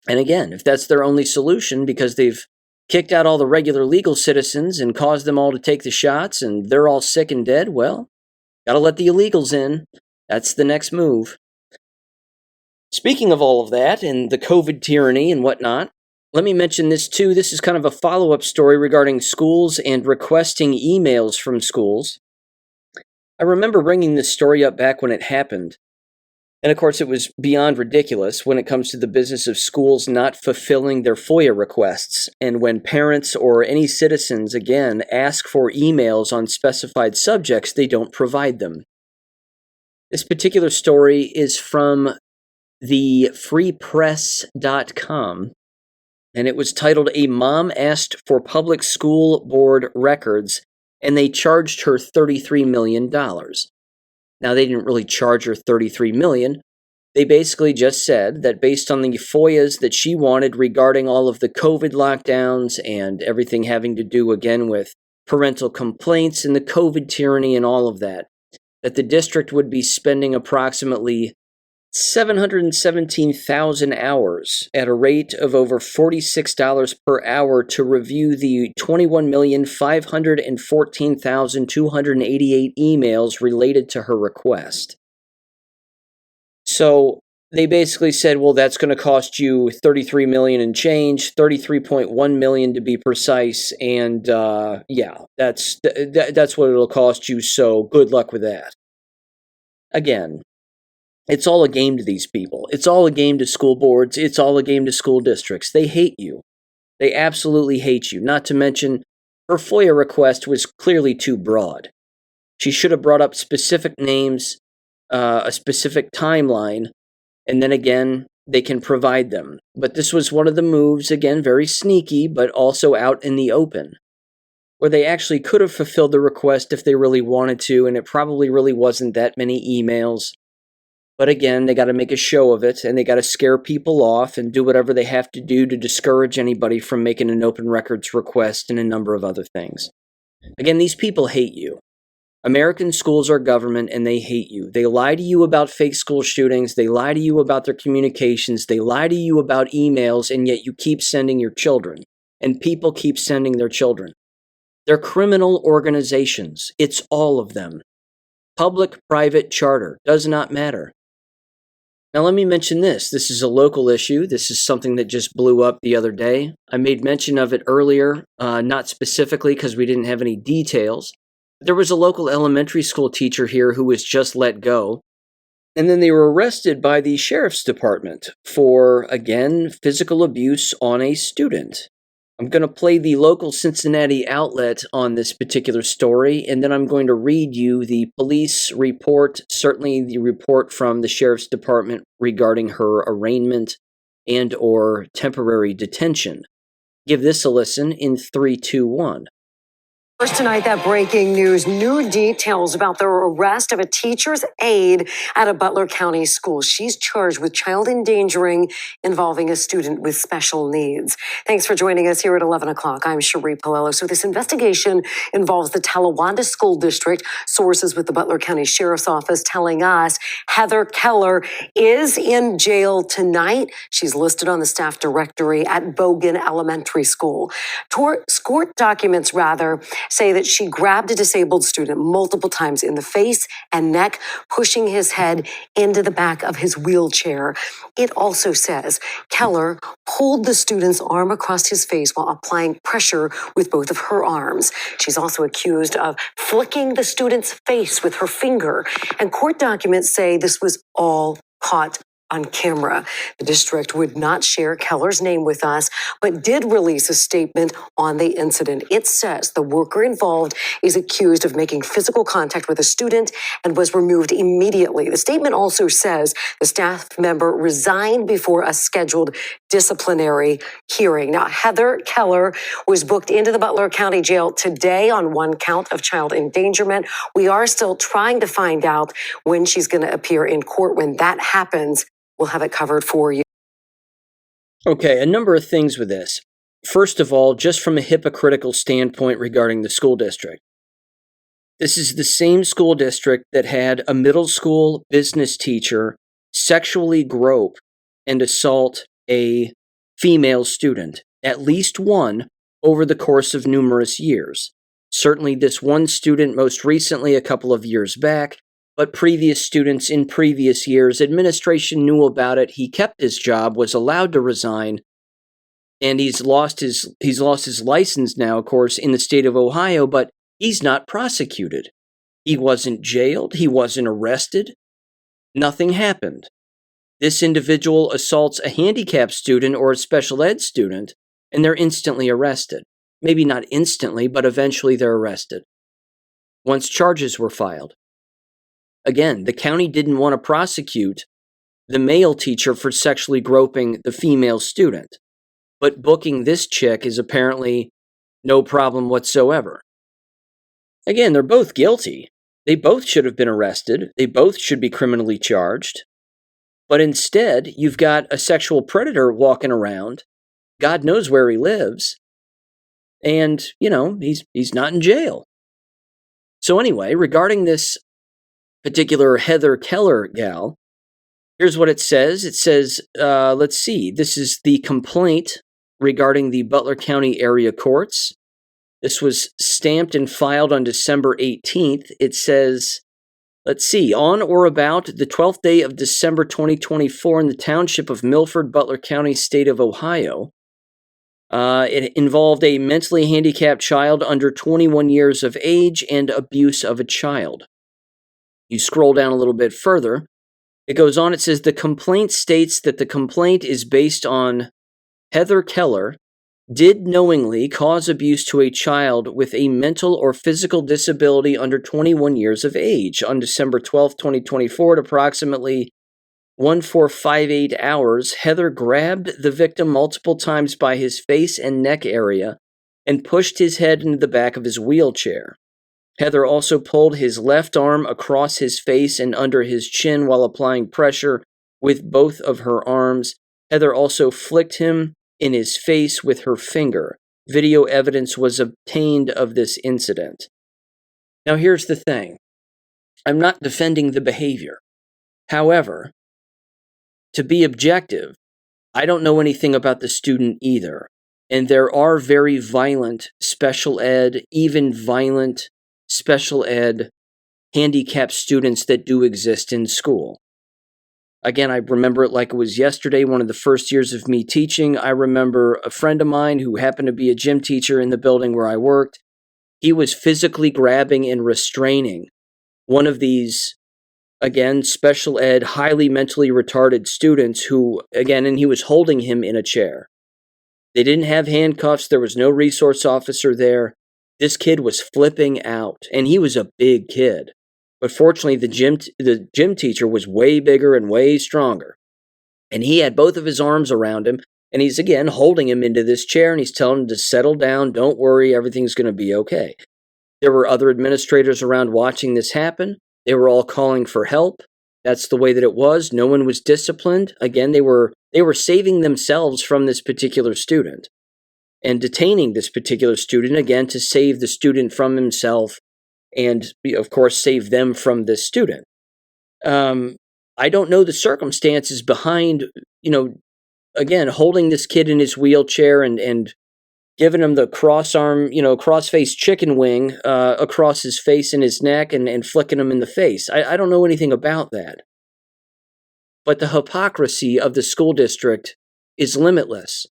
And again, if that's their only solution because they've kicked out all the regular legal citizens and caused them all to take the shots and they're all sick and dead, well, gotta let the illegals in. That's the next move. Speaking of all of that and the COVID tyranny and whatnot, let me mention this too. This is kind of a follow-up story regarding schools and requesting emails from schools. I remember bringing this story up back when it happened. And of course, it was beyond ridiculous when it comes to the business of schools not fulfilling their FOIA requests. And when parents or any citizens, again, ask for emails on specified subjects, they don't provide them. This particular story is from the freepress.com. And it was titled, "A Mom Asked for Public School Board Records, and They Charged Her $33 million. Now, they didn't really charge her $33 million. They basically just said that based on the FOIAs that she wanted regarding all of the COVID lockdowns and everything having to do, again, with parental complaints and the COVID tyranny and all of that, that the district would be spending approximately 717,000 hours at a rate of over $46 per hour to review the 21,514,288 emails related to her request. So they basically said, well, that's going to cost you $33 million and change, $33.1 million to be precise, and that's what it'll cost you, so good luck with that. Again, it's all a game to these people. It's all a game to school boards. It's all a game to school districts. They hate you. They absolutely hate you. Not to mention, her FOIA request was clearly too broad. She should have brought up specific names, a specific timeline, and then again, they can provide them. But this was one of the moves, again, very sneaky, but also out in the open, where they actually could have fulfilled the request if they really wanted to, and it probably really wasn't that many emails. But again, they got to make a show of it, and they got to scare people off and do whatever they have to do to discourage anybody from making an open records request and a number of other things. Again, these people hate you. American schools are government, and they hate you. They lie to you about fake school shootings. They lie to you about their communications. They lie to you about emails, and yet you keep sending your children, and people keep sending their children. They're criminal organizations. It's all of them. Public, private, charter, does not matter. Now, let me mention this. This is a local issue. This is something that just blew up the other day. I made mention of it earlier, not specifically because we didn't have any details. There was a local elementary school teacher here who was just let go. And then they were arrested by the sheriff's department for, again, physical abuse on a student. I'm going to play the local Cincinnati outlet on this particular story, and then I'm going to read you the police report, certainly the report from the sheriff's department regarding her arraignment and or temporary detention. Give this a listen in 3, 2, 1. First tonight, that breaking news, new details about the arrest of a teacher's aide at a Butler County school. She's charged with child endangering involving a student with special needs. Thanks for joining us here at 11 o'clock. I'm Cherie Palello. So this investigation involves the Talawanda School District. Sources with the Butler County Sheriff's Office telling us Heather Keller is in jail tonight. She's listed on the staff directory at Bogan Elementary School. Court documents, say that she grabbed a disabled student multiple times in the face and neck, pushing his head into the back of his wheelchair. It also says Keller pulled the student's arm across his face while applying pressure with both of her arms. She's also accused of flicking the student's face with her finger. And court documents say this was all caught on camera. The district would not share Keller's name with us, but did release a statement on the incident. It says the worker involved is accused of making physical contact with a student and was removed immediately. The statement also says the staff member resigned before a scheduled disciplinary hearing. Now, Heather Keller was booked into the Butler County Jail today on one count of child endangerment. We are still trying to find out when she's going to appear in court. When that happens, we'll have it covered for you. Okay, a number of things with this. First of all, just from a hypocritical standpoint regarding the school district. This is the same school district that had a middle school business teacher sexually grope and assault a female student, at least one, over the course of numerous years. Certainly this one student most recently a couple of years back, but previous students in previous years, administration knew about it. He kept his job, was allowed to resign, and he's lost his license now, of course, in the state of Ohio, but he's not prosecuted. He wasn't jailed. He wasn't arrested. Nothing happened. This individual assaults a handicapped student or a special ed student, and they're instantly arrested. Maybe not instantly, but eventually they're arrested. Once charges were filed. Again, the county didn't want to prosecute the male teacher for sexually groping the female student, but booking this chick is apparently no problem whatsoever. Again, they're both guilty. They both should have been arrested. They both should be criminally charged. But instead, you've got a sexual predator walking around. God knows where he lives. And, he's not in jail. So anyway, regarding this particular Heather Keller gal, here's what it says. It says, let's see, this is the complaint regarding the Butler County area courts. This was stamped and filed on December 18th. It says, let's see, on or about the 12th day of December 2024 in the township of Milford, Butler County, state of Ohio. It involved a mentally handicapped child under 21 years of age and abuse of a child. You scroll down a little bit further. It goes on, it says, the complaint states that the complaint is based on Heather Keller did knowingly cause abuse to a child with a mental or physical disability under 21 years of age. On December 12, 2024, at approximately 1458 hours, Heather grabbed the victim multiple times by his face and neck area and pushed his head into the back of his wheelchair. Heather also pulled his left arm across his face and under his chin while applying pressure with both of her arms. Heather also flicked him in his face with her finger. Video evidence was obtained of this incident. Now here's the thing. I'm not defending the behavior. However, to be objective, I don't know anything about the student either. And there are very violent special ed, even violent special ed handicapped students that do exist in school. Again, I remember it like it was yesterday, one of the first years of me teaching. I remember a friend of mine who happened to be a gym teacher in the building where I worked. He was physically grabbing and restraining one of these, again, special ed, highly mentally retarded students who, again, and he was holding him in a chair. They didn't have handcuffs. There was no resource officer there. This kid was flipping out, and he was a big kid. But fortunately, the gym teacher was way bigger and way stronger. And he had both of his arms around him, and he's, again, holding him into this chair, and he's telling him to settle down, don't worry, everything's going to be okay. There were other administrators around watching this happen. They were all calling for help. That's the way that it was. No one was disciplined. Again, they were saving themselves from this particular student and detaining this particular student, again, to save the student from himself and, of course, save them from this student. I don't know the circumstances behind, again, holding this kid in his wheelchair and giving him the cross-face chicken wing across his face and his neck and flicking him in the face. I don't know anything about that. But the hypocrisy of the school district is limitless.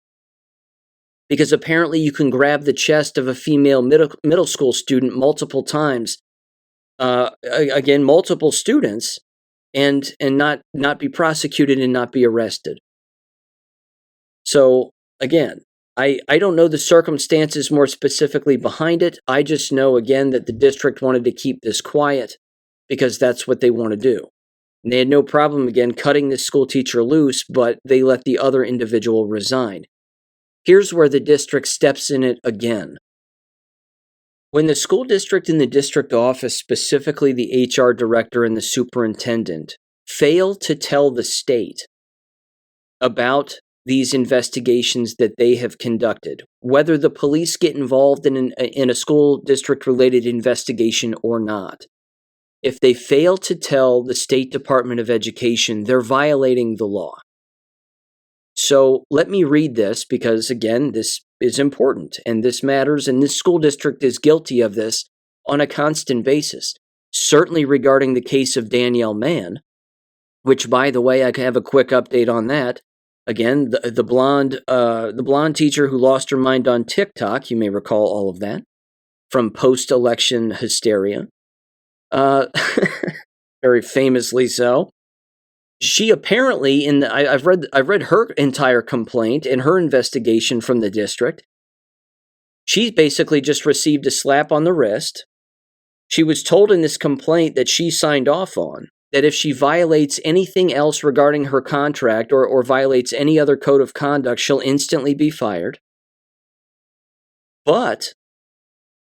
Because apparently you can grab the chest of a female middle school student multiple times, again, multiple students, and not be prosecuted and not be arrested. So, again, I don't know the circumstances more specifically behind it. I just know, again, that the district wanted to keep this quiet because that's what they want to do. And they had no problem, again, cutting this school teacher loose, but they let the other individual resign. Here's where the district steps in it again. When the school district and the district office, specifically the HR director and the superintendent, fail to tell the state about these investigations that they have conducted, whether the police get involved in a school district-related investigation or not, if they fail to tell the State Department of Education, they're violating the law. So let me read this because, again, this is important and this matters, and this school district is guilty of this on a constant basis. Certainly regarding the case of Danielle Mann, which, by the way, I have a quick update on that. Again, the blonde teacher who lost her mind on TikTok, you may recall all of that, from post-election hysteria. Very famously so. She apparently, I've read her entire complaint and her investigation from the district. She basically just received a slap on the wrist. She was told in this complaint that she signed off on that if she violates anything else regarding her contract or violates any other code of conduct, she'll instantly be fired. But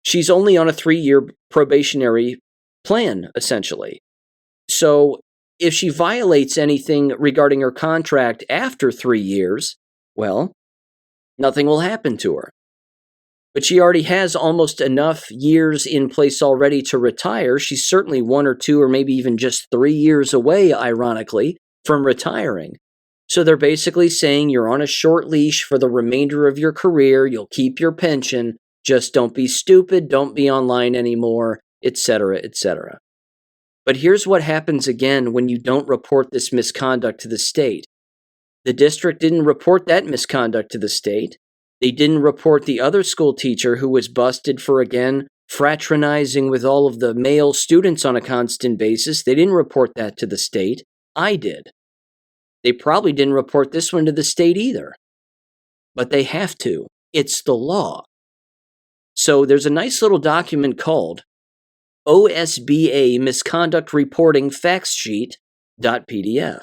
she's only on a 3-year probationary plan, essentially. So if she violates anything regarding her contract after 3 years, well, nothing will happen to her. But she already has almost enough years in place already to retire. She's certainly 1 or 2 or maybe even just 3 years away, ironically, from retiring. So they're basically saying you're on a short leash for the remainder of your career. You'll keep your pension. Just don't be stupid. Don't be online anymore, etc., etc. But here's what happens again when you don't report this misconduct to the state. The district didn't report that misconduct to the state. They didn't report the other school teacher who was busted for, again, fraternizing with all of the male students on a constant basis. They didn't report that to the state. I did. They probably didn't report this one to the state either. But they have to. It's the law. So there's a nice little document called OSBA Misconduct Reporting Facts Sheet.pdf,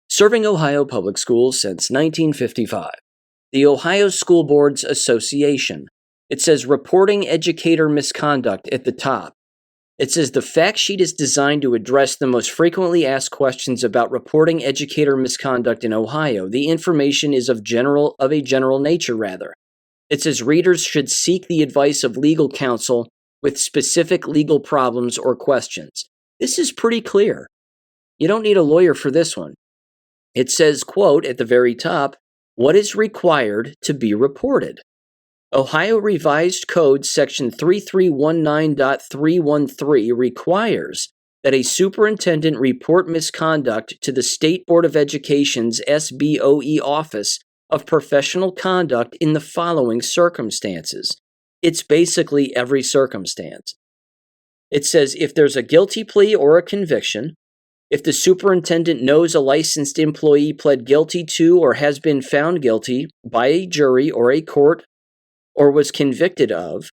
serving Ohio public schools since 1955. The Ohio School Boards Association. It says reporting educator misconduct at the top. It says the fact sheet is designed to address the most frequently asked questions about reporting educator misconduct in Ohio. The information is of a general nature, rather. It says readers should seek the advice of legal counsel with specific legal problems or questions. This is pretty clear. You don't need a lawyer for this one. It says, quote, at the very top, what is required to be reported? Ohio Revised Code Section 3319.313 requires that a superintendent report misconduct to the State Board of Education's SBOE Office of Professional Conduct in the following circumstances. It's basically every circumstance. It says if there's a guilty plea or a conviction, if the superintendent knows a licensed employee pled guilty to or has been found guilty by a jury or a court or was convicted of,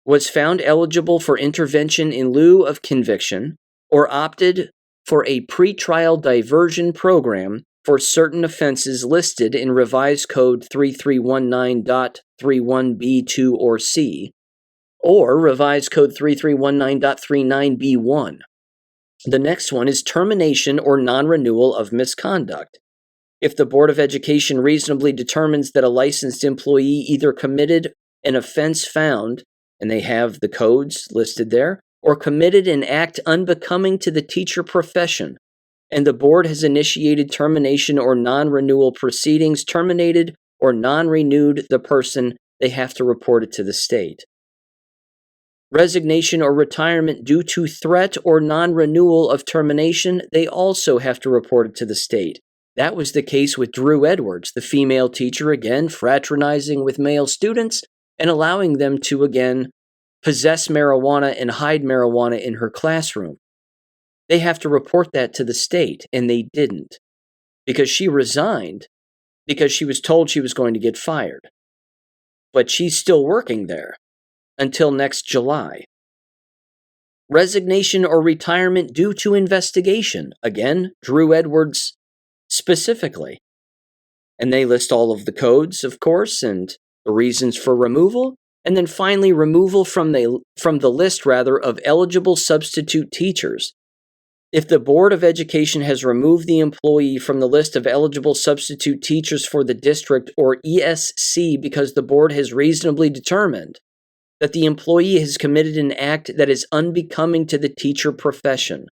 was found eligible for intervention in lieu of conviction, or opted for a pretrial diversion program for certain offenses listed in Revised Code 3319.31b2 or c, or Revised Code 3319.39b1. The next one is termination or non-renewal of misconduct. If the Board of Education reasonably determines that a licensed employee either committed an offense found, and they have the codes listed there, or committed an act unbecoming to the teacher profession, and the board has initiated termination or non-renewal proceedings, terminated or non-renewed the person, they have to report it to the state. Resignation or retirement due to threat or non-renewal of termination, they also have to report it to the state. That was the case with Drew Edwards, the female teacher, again, fraternizing with male students and allowing them to, again, possess marijuana and hide marijuana in her classroom. They have to report that to the state, and they didn't, because she resigned because she was told she was going to get fired. But she's still working there until next July. Resignation or retirement due to investigation. Again, Drew Edwards specifically. And they list all of the codes, of course, and the reasons for removal. And then finally, removal from the list of eligible substitute teachers. If the Board of Education has removed the employee from the list of eligible substitute teachers for the district or ESC because the board has reasonably determined that the employee has committed an act that is unbecoming to the teacher profession.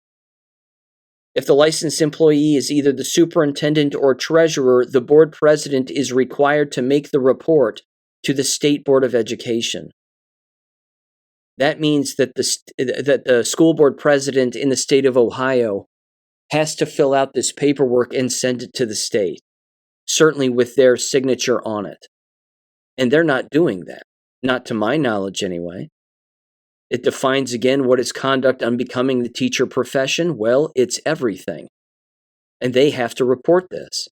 If the licensed employee is either the superintendent or treasurer, the board president is required to make the report to the State Board of Education. That means that the school board president in the state of Ohio has to fill out this paperwork and send it to the state, certainly with their signature on it. And they're not doing that, not to my knowledge anyway. It defines again what is conduct unbecoming the teacher profession. Well, it's everything. And they have to report this.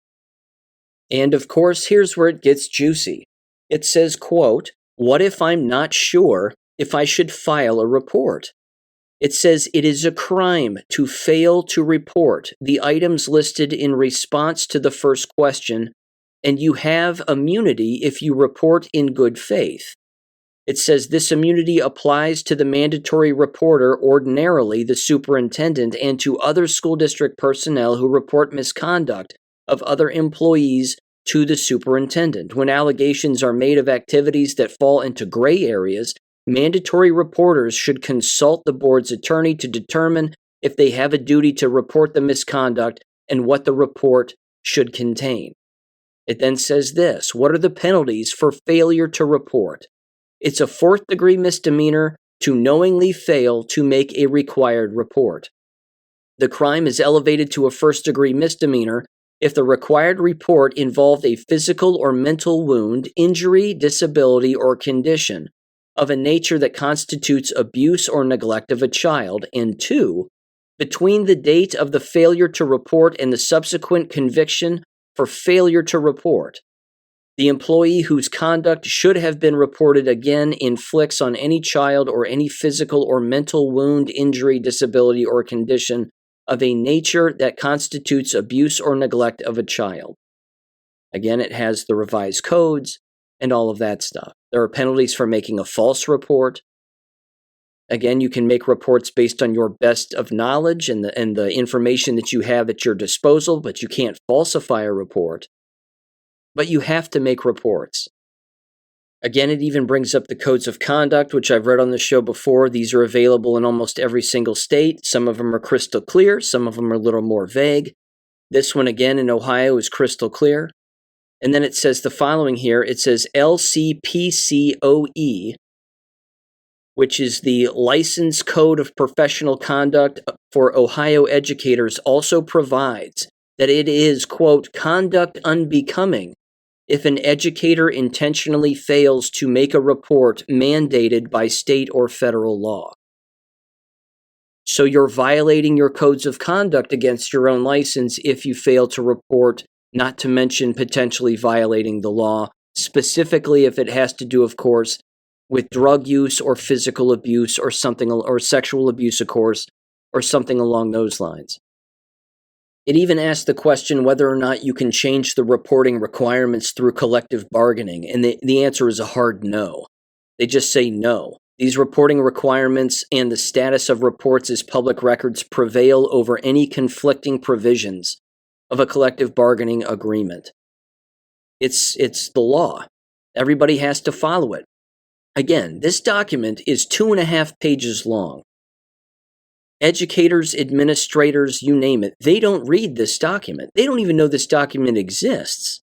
And of course, here's where it gets juicy. It says, quote, "What if I'm not sure if I should file a report?" It says it is a crime to fail to report the items listed in response to the first question, and you have immunity if you report in good faith. It says this immunity applies to the mandatory reporter, ordinarily the superintendent, and to other school district personnel who report misconduct of other employees to the superintendent. When allegations are made of activities that fall into gray areas, mandatory reporters should consult the board's attorney to determine if they have a duty to report the misconduct and what the report should contain. It then says this: what are the penalties for failure to report? It's a 4th-degree misdemeanor to knowingly fail to make a required report. The crime is elevated to a 1st-degree misdemeanor if the required report involved a physical or mental wound, injury, disability, or condition of a nature that constitutes abuse or neglect of a child, and 2, between the date of the failure to report and the subsequent conviction for failure to report, the employee whose conduct should have been reported again inflicts on any child or any physical or mental wound, injury, disability, or condition of a nature that constitutes abuse or neglect of a child. Again, it has the revised codes and all of that stuff. There are penalties for making a false report. Again, you can make reports based on your best of knowledge and the information that you have at your disposal, but you can't falsify a report. But you have to make reports. Again, it even brings up the codes of conduct, which I've read on the show before. These are available in almost every single state. Some of them are crystal clear. Some of them are a little more vague. This one, again, in Ohio is crystal clear. And then it says the following here. It says LCPCOE which is the License Code of Professional Conduct for Ohio educators, also provides that it is, quote, conduct unbecoming if an educator intentionally fails to make a report mandated by state or federal law. So you're violating your codes of conduct against your own license if you fail to report, not to mention potentially violating the law, specifically if it has to do, of course, with drug use or physical abuse or something, or sexual abuse, of course, or something along those lines. It even asks the question whether or not you can change the reporting requirements through collective bargaining, and the answer is a hard no. They just say no. These reporting requirements and the status of reports as public records prevail over any conflicting provisions of a collective bargaining agreement. It's the law. Everybody has to follow it. Again, this document is 2.5 pages long. Educators, administrators, you name it, they don't read this document. They don't even know this document exists.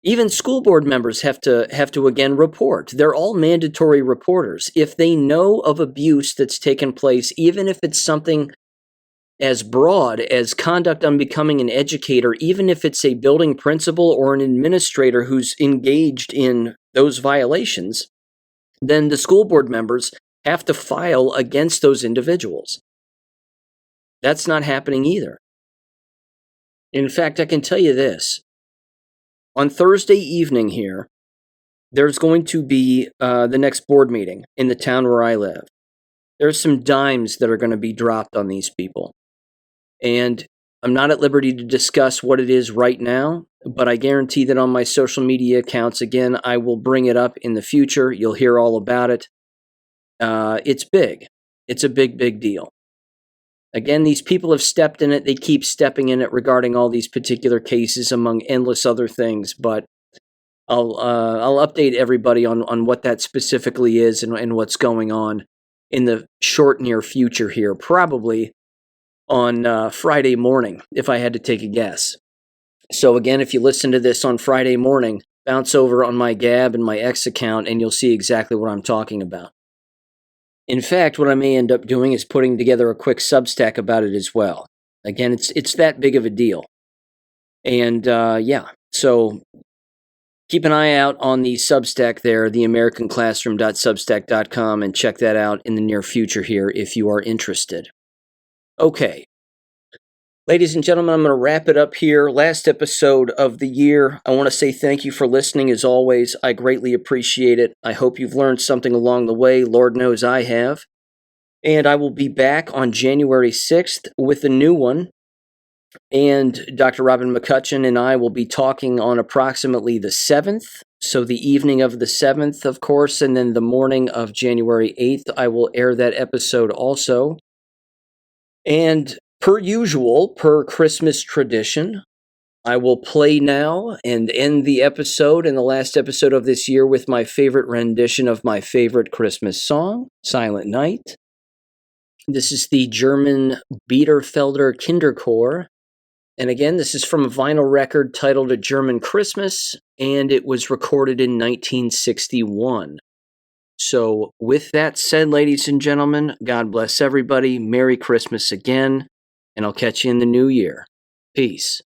Even school board members have to again report. They're all mandatory reporters. If they know of abuse that's taken place, even if it's something as broad as conduct unbecoming an educator, even if it's a building principal or an administrator who's engaged in those violations, then the school board members have to file against those individuals. That's not happening either. In fact, I can tell you this. On Thursday evening here, there's going to be the next board meeting in the town where I live. There's some dimes that are going to be dropped on these people. And I'm not at liberty to discuss what it is right now, but I guarantee that on my social media accounts, again, I will bring it up in the future. You'll hear all about it. It's big. It's a big, big deal. Again, these people have stepped in it. They keep stepping in it regarding all these particular cases, among endless other things. But I'll update everybody on what that specifically is and what's going on in the short near future here, probably on Friday morning, if I had to take a guess. So again, if you listen to this on Friday morning, bounce over on my Gab and my X account, and you'll see exactly what I'm talking about. In fact, what I may end up doing is putting together a quick Substack about it as well. Again, it's that big of a deal. And so keep an eye out on the Substack there, theamericanclassroom.substack.com, and check that out in the near future here if you are interested. Okay. Ladies and gentlemen, I'm going to wrap it up here. Last episode of the year. I want to say thank you for listening as always. I greatly appreciate it. I hope you've learned something along the way. Lord knows I have. And I will be back on January 6th with a new one. And Dr. Robin McCutcheon and I will be talking on approximately the 7th. So the evening of the 7th, of course, and then the morning of January 8th, I will air that episode also. And per usual, per Christmas tradition, I will play now and end the episode in the last episode of this year with my favorite rendition of my favorite Christmas song, Silent Night. This is the German Biederfelder Kinderchor. And again, this is from a vinyl record titled A German Christmas, and it was recorded in 1961. So with that said, ladies and gentlemen, God bless everybody. Merry Christmas again. And I'll catch you in the new year. Peace.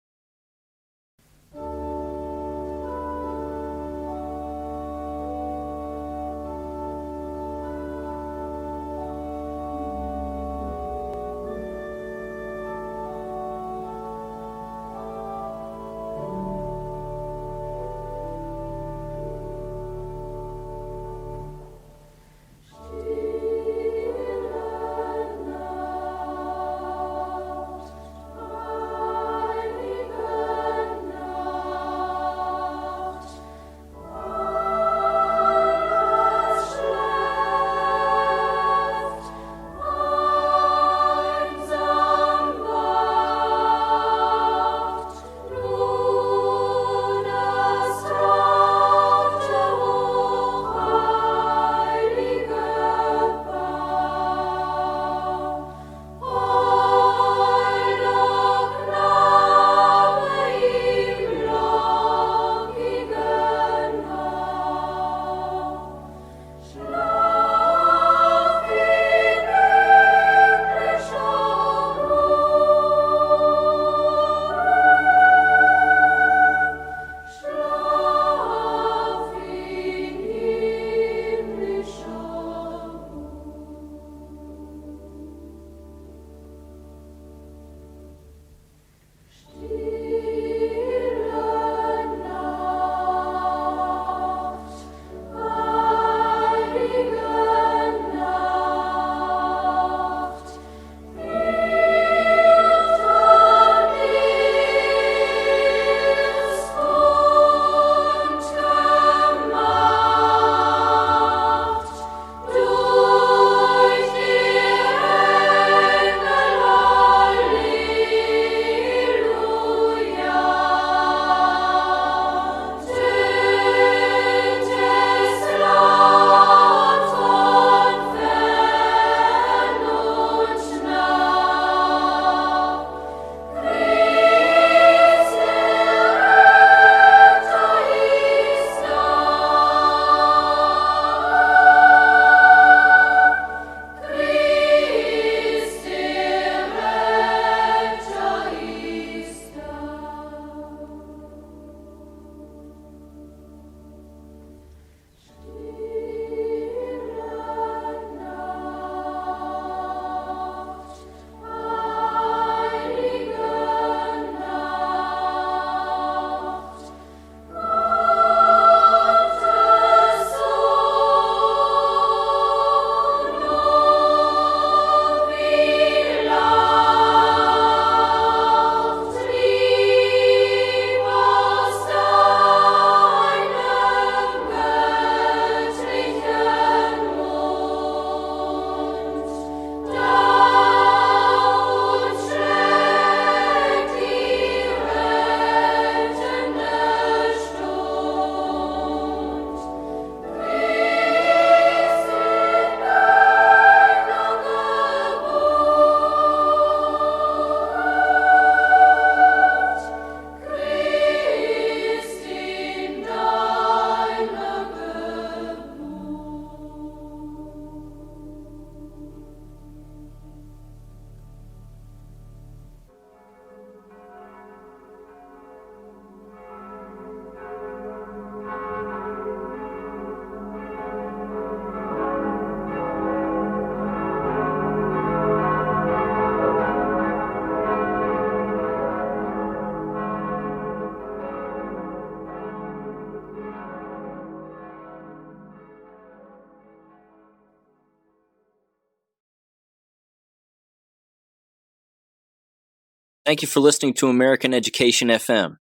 Thank you for listening to American Education FM.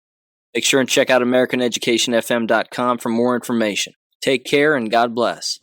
Make sure and check out AmericanEducationFM.com for more information. Take care and God bless.